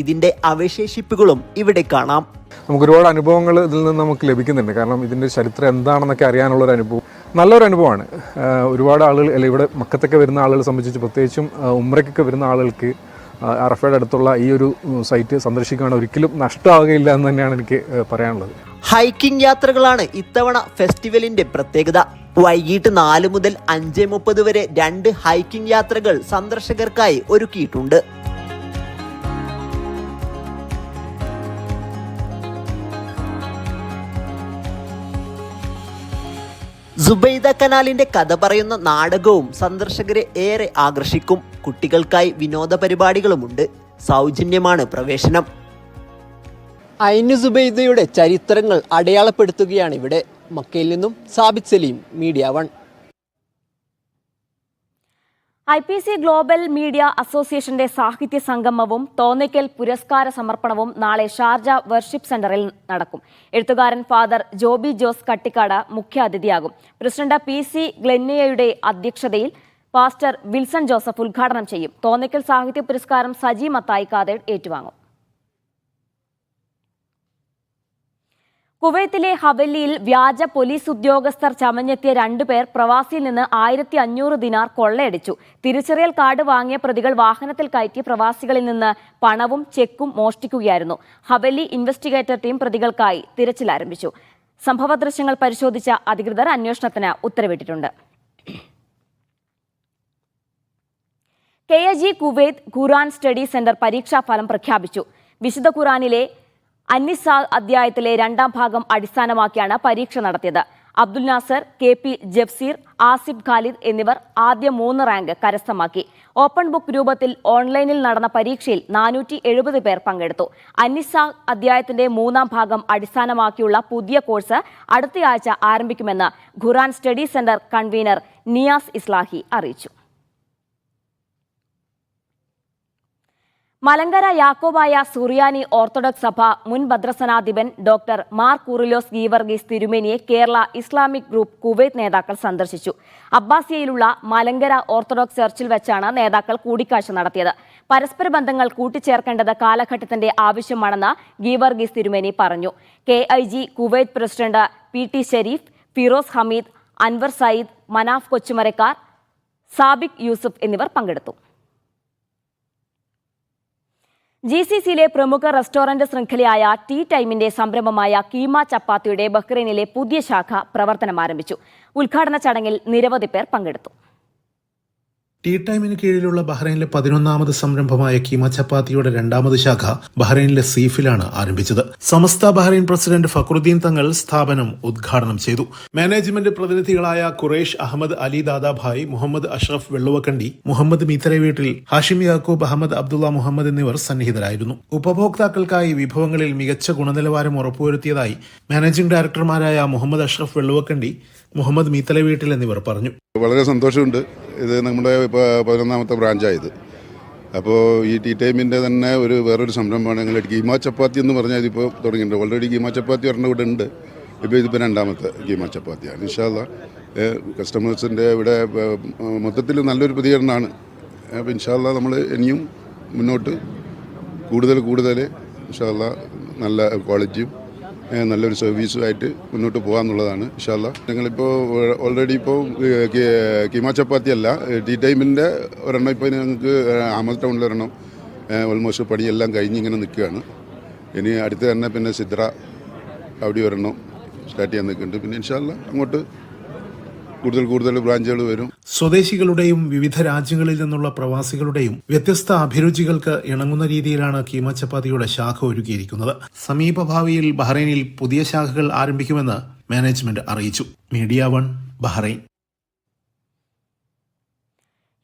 ഇതിന്റെ അവശേഷിപ്പുകളും ഇവിടെ കാണാം. നമുക്ക് ഒരുപാട് അനുഭവങ്ങൾ ഇതിൽ നിന്ന് നമുക്ക് ലഭിക്കുന്നുണ്ട്. കാരണം ഇതിൻ്റെ ചരിത്രം എന്താണെന്നൊക്കെ അറിയാനുള്ളൊരു അനുഭവം നല്ലൊരു അനുഭവമാണ്. ഒരുപാട് ആളുകൾ ഇവിടെ മക്കത്തൊക്കെ വരുന്ന ആളുകളെ സംബന്ധിച്ച്, പ്രത്യേകിച്ചും ഉംറയ്ക്കൊക്കെ വരുന്ന ആളുകൾക്ക് അറഫയുടെ അടുത്തുള്ള ഈ ഒരു സൈറ്റ് സന്ദർശിക്കുകയാണ് ഒരിക്കലും നഷ്ടമാവുകയില്ല എന്ന് തന്നെയാണ് എനിക്ക് പറയാനുള്ളത്. ഹൈക്കിംഗ് യാത്രകളാണ് ഇത്തവണ ഫെസ്റ്റിവലിന്റെ പ്രത്യേകത. വൈകിട്ട് 4 മുതൽ 5:30 വരെ 2 ഹൈക്കിംഗ് യാത്രകൾ സന്ദർശകർക്കായി ഒരുക്കിയിട്ടുണ്ട്. സുബൈദ കനാലിന്റെ കഥ പറയുന്ന നാടകവും സന്ദർശകരെ ഏറെ ആകർഷിക്കും. കുട്ടികൾക്കായി വിനോദ പരിപാടികളുമുണ്ട്. സൗജന്യമാണ് പ്രവേശനം. ഐനു സുബൈദയുടെ ചരിത്രങ്ങൾ അടയാളപ്പെടുത്തുകയാണ് ഇവിടെ. മക്കയിൽ നിന്നും Sabith Saleem, media 1. IPC global media അസോസിയേഷന്റെ സാഹിത്യ സംഗമവും തോന്നിക്കൽ പുരസ്കാര സമർപ്പണവും നാളെ ഷാർജ വർഷിപ്പ് സെന്ററിൽ നടക്കും. എഴുത്തുകാരൻ ഫാദർ ജോബി ജോസ് കട്ടിക്കാട് മുഖ്യാതിഥിയാകും. പ്രസിഡന്റ് PC ഗ്ലെന്നിയയുടെ അധ്യക്ഷതയിൽ പാസ്റ്റർ വിൽസൺ ജോസഫ് ഉദ്ഘാടനം ചെയ്യും. തോന്നിക്കൽ സാഹിത്യ പുരസ്കാരം സജി മത്തായി കാതേഡ് ഏറ്റുവാങ്ങും. കുവൈത്തിലെ ഹവല്ലിയിൽ വ്യാജ പോലീസ് ഉദ്യോഗസ്ഥർ ചമഞ്ഞെത്തിയ 2 പേർ പ്രവാസിയിൽ നിന്ന് 1500 ദിനാർ കൊള്ളയടിച്ചു. തിരിച്ചറിയൽ കാർഡ് വാങ്ങിയ പ്രതികൾ വാഹനത്തിൽ കയറ്റി പ്രവാസികളിൽ നിന്ന് പണവും ചെക്കും മോഷ്ടിക്കുകയായിരുന്നു. ഹവല്ലി ഇൻവെസ്റ്റിഗേറ്റർ ടീം പ്രതികൾക്കായി തിരച്ചിൽ ആരംഭിച്ചു. സംഭവ ദൃശ്യങ്ങൾ പരിശോധിച്ച അധികൃതർ അന്വേഷണത്തിന് ഉത്തരവിട്ടിട്ടുണ്ട്. KAG കുവൈത്ത് ഖുർആൻ സ്റ്റഡി സെന്റർ പരീക്ഷാഫലം പ്രഖ്യാപിച്ചു. വിശുദ്ധ ഖുർആനിലെ അന്നിസ അധ്യായത്തിലെ 2ാം ഭാഗം അടിസ്ഥാനമാക്കിയാണ് പരീക്ഷ നടത്തിയത്. അബ്ദുൽ നാസർ, KP ജഫ്സീർ, ആസിഫ് ഖാലിദ് എന്നിവർ ആദ്യ 3 റാങ്ക് കരസ്ഥമാക്കി. ഓപ്പൺ ബുക്ക് രൂപത്തിൽ ഓൺലൈനിൽ നടന്ന പരീക്ഷയിൽ 470 പേർ പങ്കെടുത്തു. അന്നിസ അധ്യായത്തിന്റെ 3ാം ഭാഗം അടിസ്ഥാനമാക്കിയുള്ള പുതിയ കോഴ്സ് അടുത്തയാഴ്ച ആരംഭിക്കുമെന്ന് ഖുർആൻ സ്റ്റഡി സെന്റർ കൺവീനർ നിയാസ് ഇസ്ലാഹി അറിയിച്ചു. മലങ്കര യാക്കോബായ സുറിയാനി ഓർത്തഡോക്സ് സഭ മുൻ ഭദ്രസനാധിപൻ ഡോക്ടർ മാർ കൂറിലോസ് ഗീവർഗീസ് തിരുമേനിയെ കേരള ഇസ്ലാമിക് ഗ്രൂപ്പ് കുവൈത്ത് നേതാക്കൾ സന്ദർശിച്ചു. അബ്ബാസിയയിലുള്ള മലങ്കര ഓർത്തഡോക്സ് ചർച്ചിൽ വെച്ചാണ് നേതാക്കൾ കൂടിക്കാഴ്ച നടത്തിയത്. പരസ്പര ബന്ധങ്ങൾ കൂട്ടിച്ചേർക്കേണ്ടത് കാലഘട്ടത്തിന്റെ ആവശ്യമാണെന്ന് ഗീവർഗീസ് തിരുമേനി പറഞ്ഞു. KIG Kuwait president PT Shareef, Firoz Hameed, Anwar Sayyid, Manaf Kochumarakkar, Sabik Yousuf എന്നിവർ പങ്കെടുത്തു. GCCയിലെ പ്രമുഖ റെസ്റ്റോറന്റ് ശൃംഖലയായ ടീ ടൈമിന്റെ സംരംഭമായ കീമ ചപ്പാത്തിയുടെ ബഹ്റൈനിലെ പുതിയ ശാഖ പ്രവർത്തനം ആരംഭിച്ചു. ഉദ്ഘാടന ചടങ്ങിൽ നിരവധി പേർ പങ്കെടുത്തു. ടീ ടൈമിന് കീഴിലുള്ള ബഹ്റൈനിലെ 11ാമത് സംരംഭമായ കീമ ചപ്പാത്തിയുടെ 2ാമത് ശാഖ ബഹ്റൈനിലെ സീഫിലാണ് ആരംഭിച്ചത്. സമസ്ത ബഹ്റൈൻ പ്രസിഡന്റ് ഫക്രുദ്ദീൻ തങ്ങൾ സ്ഥാപനം ഉദ്ഘാടനം ചെയ്തു. മാനേജ്മെന്റ് പ്രതിനിധികളായ ഖുറേഷ് അഹമ്മദ് അലി ദാദാഭായ്, മുഹമ്മദ് അഷ്റഫ് വെള്ളുവക്കണ്ടി, മുഹമ്മദ് മീത്തര വീട്ടിൽ, ഹാഷിം യാക്കൂബ്, അഹമ്മദ് അബ്ദുള്ള മുഹമ്മദ് എന്നിവർ സന്നിഹിതരായിരുന്നു. ഉപഭോക്താക്കൾക്കായി വിഭവങ്ങളിൽ മികച്ച ഗുണനിലവാരം ഉറപ്പുവരുത്തിയതായി മാനേജിംഗ് ഡയറക്ടർമാരായ മുഹമ്മദ് അഷ്റഫ് വെള്ളുവക്കണ്ടി, മുഹമ്മദ് മീത്തല വീട്ടിൽ എന്നിവർ പറഞ്ഞു. വളരെ സന്തോഷമുണ്ട്. ഇത് നമ്മുടെ 11ാമത്തെ ബ്രാഞ്ചായത്. അപ്പോൾ ഈ ടീ ടൈമിൻ്റെ തന്നെ വേറൊരു സംരംഭമാണ് ഞങ്ങൾ കീമ ചപ്പാത്തി എന്ന് പറഞ്ഞാൽ ഇതിപ്പോൾ തുടങ്ങിയിട്ടുണ്ട്. ഓൾറെഡി കീമ ചപ്പാത്തി ഒരെണ്ണം ഇവിടെ ഉണ്ട്. ഇതിപ്പോൾ 2ാമത്തെ കീമ ചപ്പാത്തിയാണ്. ഇൻഷാ അല്ലാ കസ്റ്റമേഴ്സിൻ്റെ ഇവിടെ മൊത്തത്തിൽ നല്ലൊരു പ്രതികരണമാണ്. അപ്പോൾ ഇൻഷാ അല്ലാ നമ്മൾ ഇനിയും മുന്നോട്ട് കൂടുതൽ ഇൻഷാ അല്ലാ നല്ല ക്വാളിറ്റിയും നല്ലൊരു സർവീസുമായിട്ട് മുന്നോട്ട് പോകാമെന്നുള്ളതാണ് ഇൻഷാ അല്ലാ. ഞങ്ങളിപ്പോൾ ഓൾറെഡി ഇപ്പോൾ കീമ ചപ്പാത്തി അല്ല, ടീ ടൈമിൻ്റെ ഒരെണ്ണം ഇപ്പോൾ ഞങ്ങൾക്ക് അഹമ്മദ് ടൗണിൽ ഒരെണ്ണം ഓൾമോസ്റ്റ് പണിയെല്ലാം കഴിഞ്ഞ് ഇങ്ങനെ നിൽക്കുകയാണ്. ഇനി അടുത്ത് തന്നെ പിന്നെ സിദ്ര അവിടെ ഒരെണ്ണം സ്റ്റാർട്ട് ചെയ്യാൻ നിൽക്കുന്നുണ്ട്. പിന്നെ ഇൻഷാ അല്ലാ അങ്ങോട്ട് കൂടുതൽ ബ്രാഞ്ചുകൾ വരും. സ്വദേശികളുടെയും വിവിധ രാജ്യങ്ങളിൽ നിന്നുള്ള പ്രവാസികളുടെയും വ്യത്യസ്ത അഭിരുചികൾക്ക് ഇണങ്ങുന്ന രീതിയിലാണ് കീമ ചപ്പാത്തിയുടെ ശാഖ ഒരുക്കിയിരിക്കുന്നത്. സമീപഭാവിയിൽ ബഹ്റൈനിൽ പുതിയ ശാഖകൾ ആരംഭിക്കുമെന്ന് മാനേജ്മെന്റ് അറിയിച്ചു. Media 1 Bahrain.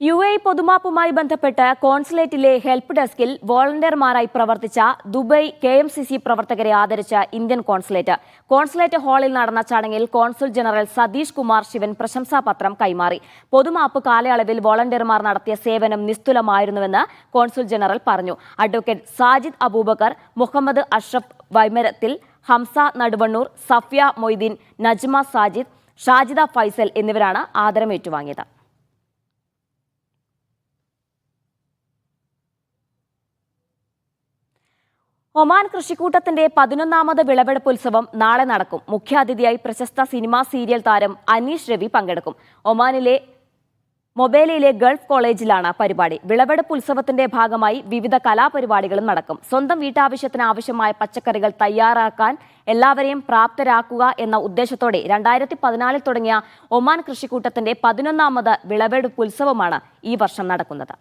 UAE പൊതുമാപ്പുമായി ബന്ധപ്പെട്ട് കോൺസുലേറ്റിലെ ഹെൽപ്പ് ഡെസ്കിൽ വോളണ്ടിയർമാരായി പ്രവർത്തിച്ച ദുബൈ KMCC പ്രവർത്തകരെ ആദരിച്ച ഇന്ത്യൻ കോൺസുലേറ്റ്. കോൺസുലേറ്റ് ഹാളിൽ നടന്ന ചടങ്ങിൽ കോൺസുൽ ജനറൽ സതീഷ് കുമാർ ശിവൻ പ്രശംസാപത്രം കൈമാറി. പൊതുമാപ്പ് കാലയളവിൽ വോളണ്ടിയർമാർ നടത്തിയ സേവനം നിസ്തുലമായിരുന്നുവെന്ന് കോൺസുൽ ജനറൽ പറഞ്ഞു. അഡ്വക്കേറ്റ് സാജിദ് അബൂബക്കർ, മുഹമ്മദ് അഷ്റഫ് വൈമരത്തിൽ, ഹംസ നടുവണ്ണൂർ, സഫിയ മൊയ്തീൻ, നജ്മ സാജിദ്, ഷാജിദ ഫൈസൽ എന്നിവരാണ് ആദരം ഏറ്റുവാങ്ങിയത്. ഒമാൻ കൃഷിക്കൂട്ടത്തിന്റെ 11ാമത് വിളവെടുപ്പ് ഉത്സവം നാളെ നടക്കും. മുഖ്യാതിഥിയായി പ്രശസ്ത സിനിമാ സീരിയൽ താരം അനീഷ് രവി പങ്കെടുക്കും. ഒമാനിലെ മൊബേലയിലെ ഗൾഫ് കോളേജിലാണ് പരിപാടി. വിളവെടുപ്പ് ഉത്സവത്തിന്റെ ഭാഗമായി വിവിധ കലാപരിപാടികളും നടക്കും. സ്വന്തം വീട്ടാവശ്യത്തിന് ആവശ്യമായ പച്ചക്കറികൾ തയ്യാറാക്കാൻ എല്ലാവരെയും പ്രാപ്തരാക്കുക എന്ന ഉദ്ദേശത്തോടെ 2014 തുടങ്ങിയ ഒമാൻ കൃഷിക്കൂട്ടത്തിന്റെ 11ാമത് വിളവെടുപ്പ് ഉത്സവമാണ് ഈ വർഷം നടക്കുന്നത്.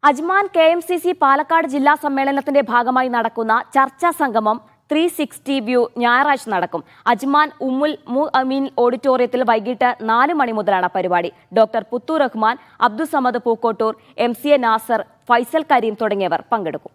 അജ്മാൻ KMCC പാലക്കാട് ജില്ലാ സമ്മേളനത്തിന്റെ ഭാഗമായി നടക്കുന്ന ചർച്ചാ സംഗമം 360 വ്യൂ ഞായറാഴ്ച നടക്കും. അജ്മാൻ ഉമ്മുൽ മുഅ്മിൻ ഓഡിറ്റോറിയത്തിൽ വൈകിട്ട് 4 മണി മുതലാണ് പരിപാടി. ഡോക്ടർ പുത്തൂർ റഹ്മാൻ, അബ്ദുസമദ് പൂക്കോട്ടൂർ, MCA നാസർ, ഫൈസൽ കരീം തുടങ്ങിയവർ പങ്കെടുക്കും.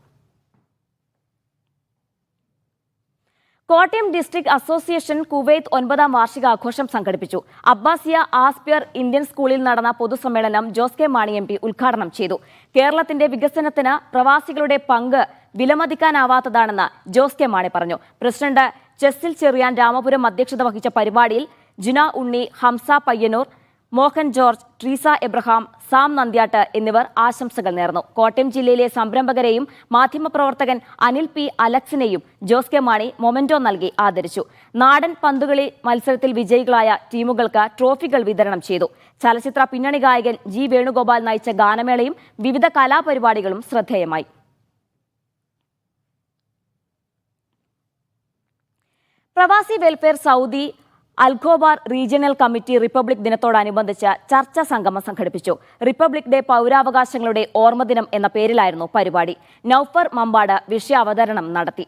കോട്ടയം ഡിസ്ട്രിക്ട് അസോസിയേഷൻ കുവൈത്ത് 9ാം വാർഷികാഘോഷം സംഘടിപ്പിച്ചു. അബ്ബാസിയ ആസ്പിയർ ഇന്ത്യൻ സ്കൂളിൽ നടന്ന പൊതുസമ്മേളനം ജോസ് കെ മാണി MP ഉദ്ഘാടനം ചെയ്തു. കേരളത്തിന്റെ വികസനത്തിന് പ്രവാസികളുടെ പങ്ക് വിലമതിക്കാനാവാത്തതാണെന്ന് ജോസ് കെ മാണി പറഞ്ഞു. പ്രസിഡന്റ് ചെസ്സിൽ ചെറിയാൻ രാമപുരം അധ്യക്ഷത വഹിച്ച പരിപാടിയിൽ Jina Unni, Hamsa Payyanur, Mohan George, Treesa Abraham, Sam Nandyat എന്നിവർ ആശംസകൾ നേർന്നു. കോട്ടയം ജില്ലയിലെ സംരംഭകരെയും മാധ്യമപ്രവർത്തകൻ അനിൽ P. അലക്സിനെയും ജോസ് കെ മാണി മൊമെന്റോ നൽകി ആദരിച്ചു. നാടൻ പന്തുകളി മത്സരത്തിൽ വിജയികളായ ടീമുകൾക്ക് ട്രോഫികൾ വിതരണം ചെയ്തു. ചലച്ചിത്ര പിന്നണി ഗായകൻ G. വേണുഗോപാൽ നയിച്ച ഗാനമേളയും വിവിധ കലാപരിപാടികളും ശ്രദ്ധേയമായി. പ്രവാസി welfare Saudi Al Khobar regional committee republic ദിനത്തോടനുബന്ധിച്ച് ചർച്ചാ സംഗമം സംഘടിപ്പിച്ചു. റിപ്പബ്ലിക് ഡേ പൗരാവകാശങ്ങളുടെ ഓർമ്മദിനം എന്ന പേരിലായിരുന്നു പരിപാടി. നൌഫർ മമ്പാട് വിഷയാവതരണം നടത്തി.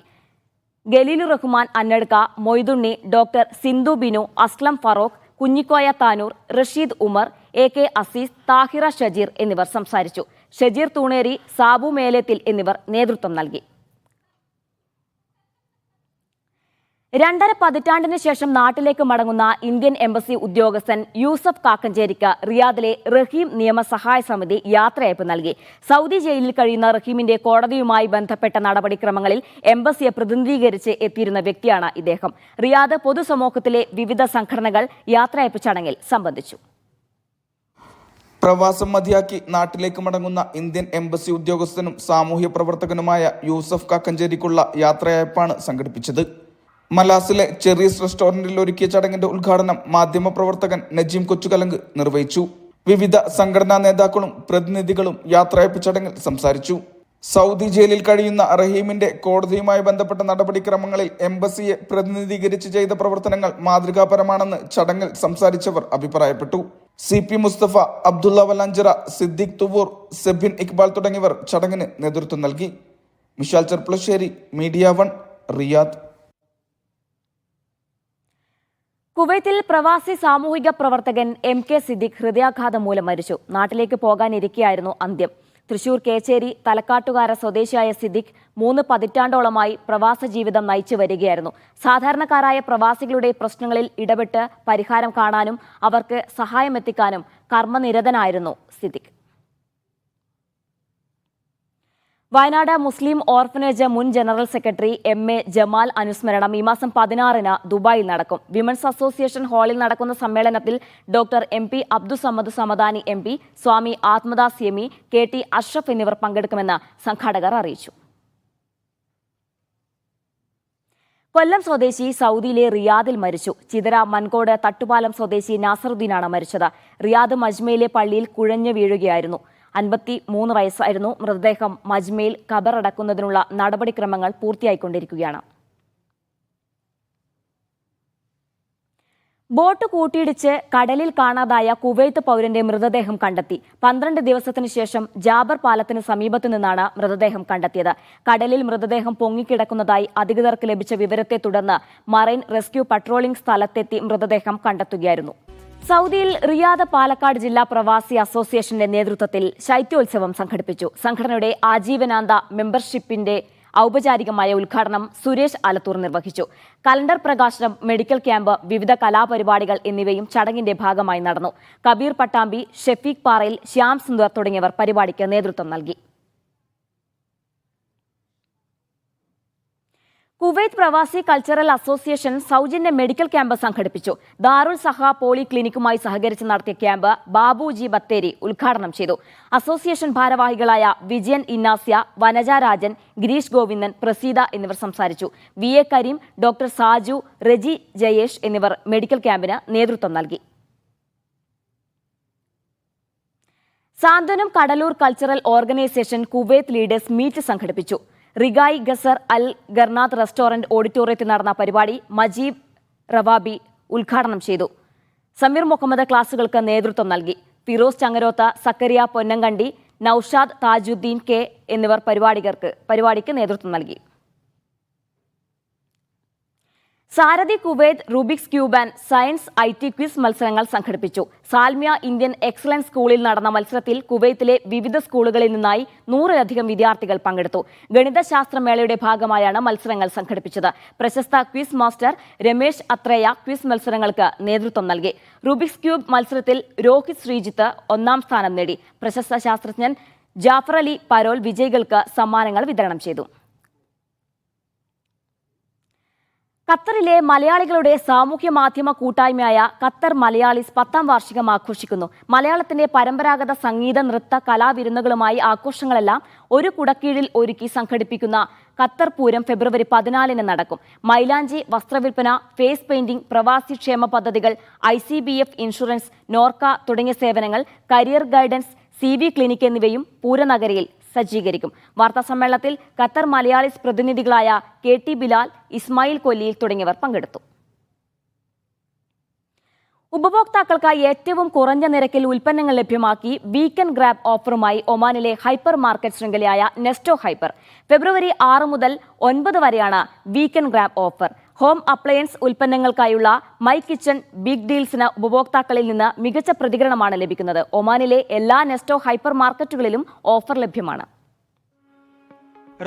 ഗലീലു റഹ്മാൻ അന്നടുക്ക, മൊയ്തുണ്ണി, ഡോക്ടർ സിന്ധു ബിനു, അസ്ലം ഫറോക്ക്, കുഞ്ഞിക്കോയ താനൂർ, റഷീദ് ഉമർ, AK അസീസ്, താഹിറ ഷജീർ എന്നിവർ സംസാരിച്ചു. ഷജീർ തൂണേരി, സാബു മേലേത്തിൽ എന്നിവർ നേതൃത്വം നൽകി. 2.5 പതിറ്റാണ്ടിന് ശേഷം നാട്ടിലേക്ക് മടങ്ങുന്ന ഇന്ത്യൻ എംബസി ഉദ്യോഗസ്ഥൻ യൂസഫ് കാക്കഞ്ചേരിക്ക് റിയാദിലെ റഹീം നിയമസഹായ സമിതി യാത്രയയപ്പ് നൽകി. സൗദി ജയിലിൽ കഴിയുന്ന റഹീമിന്റെ കോടതിയുമായി ബന്ധപ്പെട്ട നടപടിക്രമങ്ങളിൽ എംബസിയെ പ്രതിനിധീകരിച്ച് എത്തിയിരുന്ന വ്യക്തിയാണ് ഇദ്ദേഹം. റിയാദ് പൊതുസമൂഹത്തിലെ വിവിധ സംഘടനകൾ യാത്രയയപ്പ് ചടങ്ങിൽ സംബന്ധിച്ചു. പ്രവാസം മതിയാക്കി നാട്ടിലേക്ക് മടങ്ങുന്ന ഇന്ത്യൻ എംബസി ഉദ്യോഗസ്ഥനും സാമൂഹ്യ പ്രവർത്തകനുമായ യൂസഫ് കാക്കഞ്ചേരിക്കുള്ള യാത്രയയപ്പാണ് സംഘടിപ്പിച്ചത്. മലാസിലെ ചെറീസ് റെസ്റ്റോറന്റിൽ ഒരുക്കിയ ചടങ്ങിന്റെ ഉദ്ഘാടനം മാധ്യമപ്രവർത്തകൻ നജീം കൊച്ചുകലങ്ക് നിർവഹിച്ചു. വിവിധ സംഘടനാ നേതാക്കളും പ്രതിനിധികളും യാത്രയയപ്പ് ചടങ്ങിൽ സംസാരിച്ചു. സൗദി ജയിലിൽ കഴിയുന്ന റഹീമിന്റെ കോടതിയുമായി ബന്ധപ്പെട്ട നടപടിക്രമങ്ങളിൽ എംബസിയെ പ്രതിനിധീകരിച്ച് ചെയ്ത പ്രവർത്തനങ്ങൾ മാതൃകാപരമാണെന്ന് ചടങ്ങിൽ സംസാരിച്ചവർ അഭിപ്രായപ്പെട്ടു. CP മുസ്തഫ, അബ്ദുള്ള വലാഞ്ചിറ, സിദ്ദിഖ് തുവൂർ, സെബിൻ ഇക്ബാൽ തുടങ്ങിയവർ ചടങ്ങിന് നേതൃത്വം നൽകി. Mishal Cherpulassery, media 1, Riyadh. കുവൈത്തിൽ പ്രവാസി സാമൂഹിക പ്രവർത്തകൻ MK സിദ്ദിഖ് ഹൃദയാഘാതം മൂലം മരിച്ചു. നാട്ടിലേക്ക് പോകാനിരിക്കെയായിരുന്നു അന്ത്യം. തൃശൂർ കേച്ചേരി തലക്കാട്ടുകാര സ്വദേശിയായ സിദ്ദിഖ് 3 പതിറ്റാണ്ടോളമായി പ്രവാസ ജീവിതം നയിച്ചു വരികയായിരുന്നു. സാധാരണക്കാരായ പ്രവാസികളുടെ പ്രശ്നങ്ങളിൽ ഇടപെട്ട് പരിഹാരം കാണാനും അവർക്ക് സഹായമെത്തിക്കാനും കർമ്മനിരതനായിരുന്നു സിദ്ദിഖ്. വയനാട് മുസ്ലിം ഓർഫനേജ് മുൻ ജനറൽ സെക്രട്ടറി MA ജമാൽ അനുസ്മരണം ഈ മാസം 16-ന് ദുബായിൽ നടക്കും. വിമൻസ് അസോസിയേഷൻ ഹാളിൽ നടക്കുന്ന സമ്മേളനത്തിൽ doctor MP Abdussamad Samadani MP, സ്വാമി ആത്മദാസ് യമി, KT അഷ്റഫ് എന്നിവർ പങ്കെടുക്കുമെന്ന് സംഘാടകർ അറിയിച്ചു. കൊല്ലം സ്വദേശി സൗദിയിലെ റിയാദിൽ മരിച്ചു. ചിതര മൻകോട് തട്ടുപാലം സ്വദേശി നാസറുദ്ദീനാണ് മരിച്ചത്. റിയാദ് മജ്മയിലെ പള്ളിയിൽ കുഴഞ്ഞു വീഴുകയായിരുന്നു. 53 വയസ്സായിരുന്നു. മൃതദേഹം മജ്മയിൽ ഖബറടക്കുന്നതിനുള്ള നടപടിക്രമങ്ങൾ പൂർത്തിയായിക്കൊണ്ടിരിക്കുകയാണ്. ബോട്ട് കൂട്ടിയിടിച്ച് കടലിൽ കാണാതായ കുവൈത്ത് പൗരന്റെ മൃതദേഹം കണ്ടെത്തി. 12 ദിവസത്തിനു ശേഷം ജാബർ പാലത്തിന് സമീപത്തു നിന്നാണ് മൃതദേഹം കണ്ടെത്തിയത്. കടലിൽ മൃതദേഹം പൊങ്ങിക്കിടക്കുന്നതായി അധികൃതർക്ക് ലഭിച്ച വിവരത്തെ തുടർന്ന് മറൈൻ റെസ്ക്യൂ പട്രോളിംഗ് സ്ഥലത്തെത്തി മൃതദേഹം കണ്ടെത്തുകയായിരുന്നു. സൗദിയിൽ റിയാദ് പാലക്കാട് ജില്ലാ പ്രവാസി അസോസിയേഷന്റെ നേതൃത്വത്തിൽ ശൈത്യോത്സവം സംഘടിപ്പിച്ചു. സംഘടനയുടെ ആജീവനാന്ത മെമ്പർഷിപ്പിന്റെ ഔപചാരികമായ ഉദ്ഘാടനം സുരേഷ് ആലത്തൂർ നിർവഹിച്ചു. കലണ്ടർ പ്രകാശനം, മെഡിക്കൽ ക്യാമ്പ്, വിവിധ കലാപരിപാടികൾ എന്നിവയും ചടങ്ങിന്റെ ഭാഗമായി നടന്നു. കബീർ പട്ടാമ്പി, ഷെഫീഖ് പാറയിൽ, ശ്യാം സുന്ദർ തുടങ്ങിയവർ പരിപാടിക്ക് നേതൃത്വം നൽകി. കുവൈത്ത് പ്രവാസി കൾച്ചറൽ അസോസിയേഷൻ സൗജന്യ മെഡിക്കൽ ക്യാമ്പ് സംഘടിപ്പിച്ചു. ദാറുൽ സഹ പോളി ക്ലിനിക്കുമായി സഹകരിച്ച് നടത്തിയ ക്യാമ്പ് ബാബുജി ബത്തേരി ഉദ്ഘാടനം ചെയ്തു. അസോസിയേഷൻ ഭാരവാഹികളായ വിജയൻ ഇന്നാസ്യ, വനജ രാജൻ, ഗിരീഷ് ഗോവിന്ദൻ, പ്രസീത എന്നിവർ സംസാരിച്ചു. VA കരീം, ഡോക്ടർ സാജു, റെജി ജയേഷ് എന്നിവർ മെഡിക്കൽ ക്യാമ്പിന് നേതൃത്വം നൽകി. Santhwanam Kadalur cultural organisation Kuwait leaders meet സംഘടിപ്പിച്ചു. റിഗായി ഗസർ അൽ ഗർനാത്ത് റെസ്റ്റോറന്റ് ഓഡിറ്റോറിയത്തിൽ നടന്ന പരിപാടി മജീബ് റവാബി ഉദ്ഘാടനം ചെയ്തു. സമീർ മുഹമ്മദ് ക്ലാസുകൾക്ക് നേതൃത്വം നൽകി. ഫിറോസ് ചങ്ങരോത്ത്, സക്കറിയ പൊന്നങ്കണ്ടി, നൌഷാദ് താജുദ്ദീൻ കെ എന്നിവർ പരിപാടിക്ക് നേതൃത്വം നൽകി. Sarathi Kuwait Rubik's cube and science IT quiz മത്സരങ്ങൾ സംഘടിപ്പിച്ചു. സാൽമിയ ഇന്ത്യൻ എക്സലൻസ് സ്കൂളിൽ നടന്ന മത്സരത്തിൽ കുവൈത്തിലെ വിവിധ സ്കൂളുകളിൽ നിന്നായി 100-ലധികം വിദ്യാർത്ഥികൾ പങ്കെടുത്തു. ഗണിതശാസ്ത്രമേളയുടെ ഭാഗമായാണ് മത്സരങ്ങൾ സംഘടിപ്പിച്ചത്. പ്രശസ്ത ക്വിസ് മാസ്റ്റർ രമേശ് അത്രയ ക്വിസ് മത്സരങ്ങൾക്ക് നേതൃത്വം നൽകി. റുബിക്സ് ക്യൂബ് മത്സരത്തിൽ രോഹിത് ശ്രീജിത്ത് 1ാം സ്ഥാനം നേടി. പ്രശസ്ത ശാസ്ത്രജ്ഞൻ ജാഫർ അലി പരോൽ വിജയികൾക്ക് സമ്മാനങ്ങൾ വിതരണം ചെയ്തു. ഖത്തറിലെ മലയാളികളുടെ സാമൂഹ്യ മാധ്യമ കൂട്ടായ്മയായ ഖത്തർ മലയാളീസ് 10ാം വാർഷികം ആഘോഷിക്കുന്നു. മലയാളത്തിന്റെ പരമ്പരാഗത സംഗീത, നൃത്ത, കലാവിരുന്നുകളുമായി ആഘോഷങ്ങളെല്ലാം ഒരു കുടക്കീഴിൽ ഒരുക്കി സംഘടിപ്പിക്കുന്ന ഖത്തർ പൂരം ഫെബ്രുവരി 14-ന് നടക്കും. മൈലാഞ്ചി, വസ്ത്രവിൽപ്പന, ഫേസ് പെയിന്റിംഗ്, പ്രവാസി ക്ഷേമ പദ്ധതികൾ, ICBF ഇൻഷുറൻസ്, നോർക്ക തുടങ്ങിയ സേവനങ്ങൾ, കരിയർ ഗൈഡൻസ്, CV ക്ലിനിക് എന്നിവയും പൂരനഗരിയിൽ സജ്ജീകരിക്കും. വാർത്താസമ്മേളനത്തിൽ ഖത്തർ മലയാളീസ് പ്രതിനിധികളായ KT ബിലാൽ, ഇസ്മായിൽ കൊല്ലിയിൽ തുടങ്ങിയവർ പങ്കെടുത്തു. ഉപഭോക്താക്കൾക്കായി ഏറ്റവും കുറഞ്ഞ നിരക്കിൽ ഉൽപ്പന്നങ്ങൾ ലഭ്യമാക്കി വീക്കെൻഡ് ഗ്രാബ് ഓഫറുമായി ഒമാനിലെ ഹൈപ്പർ മാർക്കറ്റ് ശൃംഖലയായ നെസ്റ്റോ ഹൈപ്പർ. ഫെബ്രുവരി 6 മുതൽ 9 വരെയാണ് വീക്കെൻഡ് ഗ്രാബ് ഓഫർ. ഹോം അപ്ലയൻസ് ഉൽപ്പന്നങ്ങൾക്കായുള്ള മൈ കിച്ചൺ ബിഗ് ഡീൽസിന് ഉപഭോക്താക്കളിൽ നിന്ന് മികച്ച പ്രതികരണമാണ് ലഭിക്കുന്നത്. ഒമാനിലെ എല്ലാ നെസ്റ്റോ ഹൈപ്പർ മാർക്കറ്റുകളിലും ഓഫർ ലഭ്യമാണ്.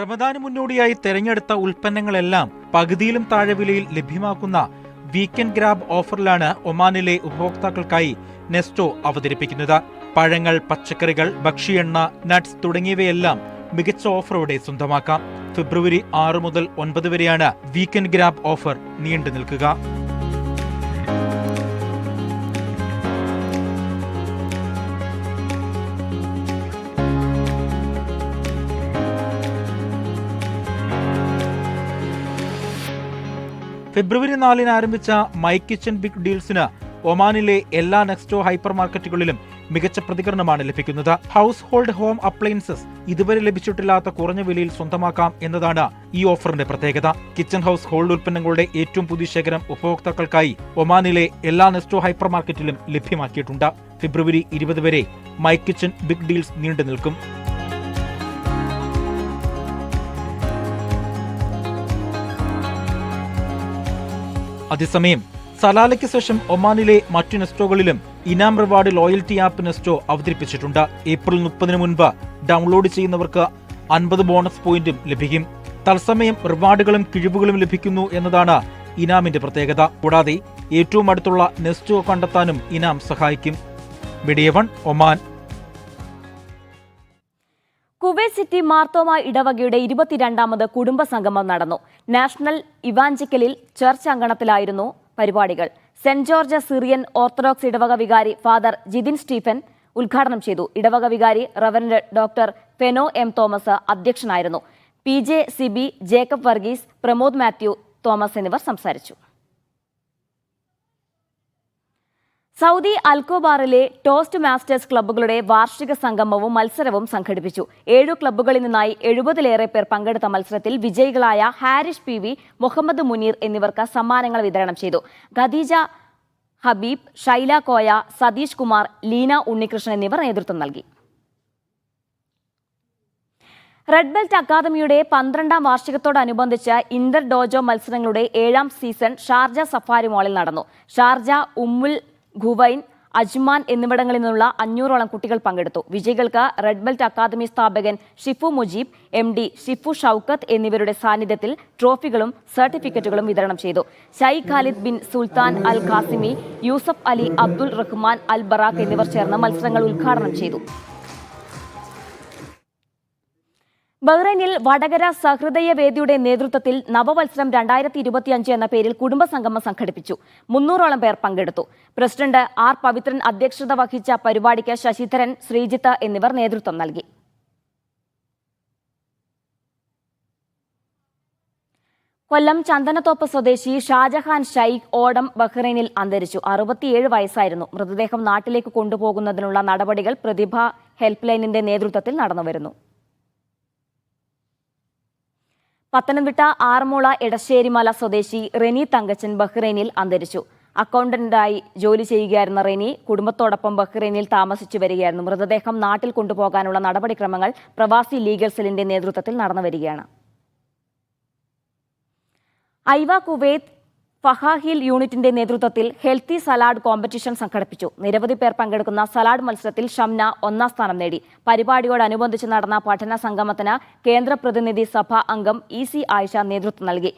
റമദാന് മുന്നോടിയായി തെരഞ്ഞെടുത്ത ഉൽപ്പന്നങ്ങളെല്ലാം പകുതിയിലും താഴെ വിലയിൽ ലഭ്യമാക്കുന്ന വീക്കെൻഡ് ഗ്രാബ് ഓഫറിലാണ് ഒമാനിലെ ഉപഭോക്താക്കൾക്കായി നെസ്റ്റോ അവതരിപ്പിക്കുന്നത്. പഴങ്ങൾ, പച്ചക്കറികൾ, ഭക്ഷ്യ എണ്ണ, നട്ട്സ് തുടങ്ങിയവയെല്ലാം മികച്ച ഓഫറോടെ സ്വന്തമാക്കാം. ഫെബ്രുവരി 6 മുതൽ 9 വരെയാണ് വീക്കെൻഡ് ഗ്രാബ് ഓഫർ നീണ്ടു നിൽക്കുക. ഫെബ്രുവരി 4-ന് ആരംഭിച്ച മൈ കിച്ചൺ ബിഗ് ഡീൽസിന് ഒമാനിലെ എല്ലാ നെക്സ്റ്റോ ഹൈപ്പർ മാർക്കറ്റുകളിലും മികച്ച പ്രതികരണമാണ് ലഭിക്കുന്നത്. ഹൗസ് ഹോൾഡ് ഹോം അപ്ലയൻസസ് ഇതുവരെ ലഭിച്ചിട്ടില്ലാത്ത കുറഞ്ഞ വിലയിൽ സ്വന്തമാക്കാം എന്നതാണ് ഈ ഓഫറിന്റെ പ്രത്യേകത. കിച്ചൺ ഹൗസ് ഹോൾഡ് ഉൽപ്പന്നങ്ങളുടെ ഏറ്റവും പുതിയ ശേഖരം ഉപഭോക്താക്കൾക്കായി ഒമാനിലെ എല്ലാ നെസ്റ്റോ ഹൈപ്പർ മാർക്കറ്റിലും ലഭ്യമാക്കിയിട്ടുണ്ട്. ഫെബ്രുവരി 20 വരെ മൈ കിച്ചൺ ബിഗ് ഡീൽസ് നീണ്ടു നിൽക്കും. അതേസമയം സലാലയ്ക്ക് ശേഷം ഒമാനിലെ മറ്റു നെസ്റ്റോകളിലും ഇനാം റിവാർഡ് ലോയൽറ്റി ആപ്പ് നെസ്റ്റോ അവതരിപ്പിച്ചിട്ടുണ്ട്. ഏപ്രിൽ 30-ന് മുൻപ് ഡൗൺലോഡ് ചെയ്യുന്നവർക്ക് 50 ബോണസ് പോയിന്റും ലഭിക്കും. തത്സമയം റിവാർഡുകളും കിഴിവുകളും ലഭിക്കുന്നു എന്നതാണ് ഇനാമിന്റെ പ്രത്യേകത. കൂടാതെ ഏറ്റവും അടുത്തുള്ള നെസ്റ്റോ കണ്ടെത്താനും ഇനാം സഹായിക്കും. Media 1 Oman. Kuwait city Marthoma ഇടവകയുടെ 22ാമത് കുടുംബ സംഗമം നടന്നു. നാഷണൽ ഇവാഞ്ചലിക്കൽ ചർച്ച് അങ്കണത്തിലായിരുന്നു പരിപാടികൾ. സെന്റ് ജോർജ് സിറിയൻ ഓർത്തഡോക്സ് ഇടവക വികാരി ഫാദർ ജിതിൻ സ്റ്റീഫൻ ഉദ്ഘാടനം ചെയ്തു. ഇടവക വികാരി reverend doctor Feno M. Thomas അധ്യക്ഷനായിരുന്നു. PJ സിബി, ജേക്കബ് വർഗീസ്, പ്രമോദ് മാത്യു തോമസ് എന്നിവർ സംസാരിച്ചു. സൗദി അൽക്കോബാറിലെ ടോസ്റ്റ് മാസ്റ്റേഴ്സ് ക്ലബ്ബുകളുടെ വാർഷിക സംഗമവും മത്സരവും സംഘടിപ്പിച്ചു. 7 ക്ലബ്ബുകളിൽ നിന്നായി 70-ലേറെ പേർ പങ്കെടുത്ത മത്സരത്തിൽ വിജയികളായ ഹാരിഷ് PV, മുഹമ്മദ് മുനീർ എന്നിവർക്ക് സമ്മാനങ്ങൾ വിതരണം ചെയ്തു. ഖദീജ ഹബീബ്, ഷൈല കോയ, സതീഷ് കുമാർ, ലീന ഉണ്ണികൃഷ്ണൻ എന്നിവർ നേതൃത്വം നൽകി. റെഡ് ബെൽറ്റ് അക്കാദമിയുടെ 12ാം വാർഷികത്തോടനുബന്ധിച്ച് ഇന്റർ ഡോജോ മത്സരങ്ങളുടെ 7ാം സീസൺ ഷാർജ സഫാരി മോളിൽ നടന്നു. ഷാർജ, ഉമ്മുൽ ഖുവൈൻ, അജ്മാൻ എന്നിവിടങ്ങളിൽ നിന്നുള്ള 500ഓളം കുട്ടികൾ പങ്കെടുത്തു. വിജയികൾക്ക് റെഡ് ബെൽറ്റ് അക്കാദമി സ്ഥാപകൻ ഷിഫു മുജീബ്, MD ഷിഫു ഷൌക്കത്ത് എന്നിവരുടെ സാന്നിധ്യത്തിൽ ട്രോഫികളും സർട്ടിഫിക്കറ്റുകളും വിതരണം ചെയ്തു. ഷെയ്ഖ് ഖാലിദ് ബിൻ സുൽത്താൻ അൽ ഖാസിമി, യൂസഫ് അലി, അബ്ദുൾ റഹ്മാൻ അൽ ബറാഖ് എന്നിവർ ചേർന്ന് മത്സരങ്ങൾ ഉദ്ഘാടനം ചെയ്തു. ബഹ്റൈനിൽ വടകര സഹൃദയ വേദിയുടെ നേതൃത്വത്തിൽ നവവത്സരം 2025 എന്ന പേരിൽ കുടുംബസംഗമം സംഘടിപ്പിച്ചു. 300ഓളം പേർ പങ്കെടുത്തു. പ്രസിഡന്റ് ആർ പവിത്രൻ അധ്യക്ഷത വഹിച്ച പരിപാടിക്ക് ശശിധരൻ, ശ്രീജിത്ത് എന്നിവർ നേതൃത്വം നൽകി. കൊല്ലം ചന്ദനത്തോപ്പ് സ്വദേശി ഷാജഹാൻ ഷൈഖ് ഓടം ബഹ്റൈനിൽ അന്തരിച്ചു. 67 വയസ്സായിരുന്നു. മൃതദേഹം നാട്ടിലേക്ക് കൊണ്ടുപോകുന്നതിനുള്ള നടപടികൾ പ്രതിഭ ഹെൽപ്പ് ലൈനിന്റെ നേതൃത്വത്തിൽ നടന്നുവരുന്നു. പത്തനംതിട്ട ആറന്മുള എടശ്ശേരിമല സ്വദേശി റെനി തങ്കച്ചൻ ബഹ്റൈനിൽ അന്തരിച്ചു. അക്കൗണ്ടന്റായി ജോലി ചെയ്യുകയായിരുന്ന റെനി കുടുംബത്തോടൊപ്പം ബഹ്റൈനിൽ താമസിച്ചു വരികയായിരുന്നു. മൃതദേഹം നാട്ടിൽ കൊണ്ടുപോകാനുള്ള നടപടിക്രമങ്ങൾ പ്രവാസി ലീഗൽ സെല്ലിന്റെ നേതൃത്വത്തിൽ നടന്നുവരികയാണ്. ഐവ കുവൈത്ത് ഫഹാഹിൽ യൂണിറ്റിന്റെ നേതൃത്വത്തിൽ ഹെൽത്തി സലാഡ് കോമ്പറ്റീഷൻ സംഘടിപ്പിച്ചു. നിരവധി പേർ പങ്കെടുക്കുന്ന സലാഡ് മത്സരത്തിൽ ഷംന 1ാം സ്ഥാനം നേടി. പരിപാടിയോടനുബന്ധിച്ച് നടന്ന പഠന സംഗമത്തിന് കേന്ദ്ര പ്രതിനിധി സഭാ അംഗം EC ആയിഷ നേതൃത്വം നൽകി.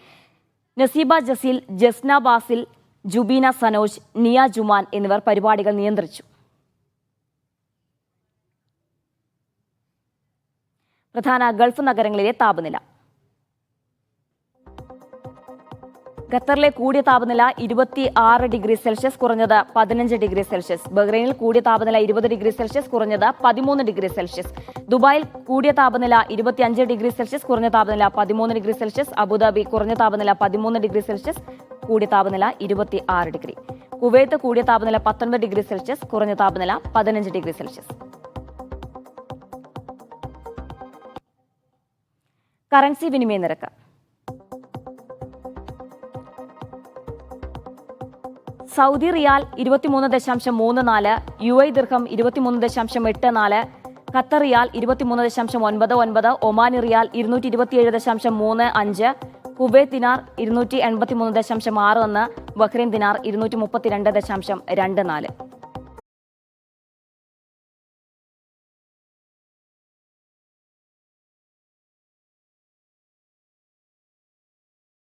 നസീബ ജസീൽ, ജസ്ന ബാസിൽ, ജുബീന സനോജ്, നിയ ജുമാൻ എന്നിവർ പരിപാടികൾ നിയന്ത്രിച്ചു. പ്രധാന ഗൾഫ് നഗരങ്ങളിലെ താപനില. ഖത്തറിലെ കൂടിയ താപനില 26 ഡിഗ്രി സെൽഷ്യസ്, കുറഞ്ഞത് 15 ഡിഗ്രി സെൽഷ്യസ്. ബഹ്റൈനിൽ കൂടിയ താപനില 20 ഡിഗ്രി സെൽഷ്യസ്, കുറഞ്ഞത് 13 ഡിഗ്രി സെൽഷ്യസ്. ദുബായിൽ കൂടിയ താപനില 25 ഡിഗ്രി സെൽഷ്യസ്, കുറഞ്ഞ താപനില 13 ഡിഗ്രി സെൽഷ്യസ്. അബുദാബി കുറഞ്ഞ താപനില 13 ഡിഗ്രി സെൽഷ്യസ്, കൂടിയ താപനില 26 ഡിഗ്രി. കുവൈത്ത് കൂടിയ താപനില 19 ഡിഗ്രി സെൽഷ്യസ്, കുറഞ്ഞ താപനില 15 ഡിഗ്രി സെൽഷ്യസ്. കറൻസി വിനിമയ നിരക്ക്. സൗദി റിയാൽ 23.34, UAE ദിർഹം 23.84, ഖത്തർ റിയാൽ 23.99, ഒമാനി റിയാൽ 227.35, കുവൈത്ത് ദിനാർ 283.61, ബഹ്റൈൻ ദിനാർ 232.24.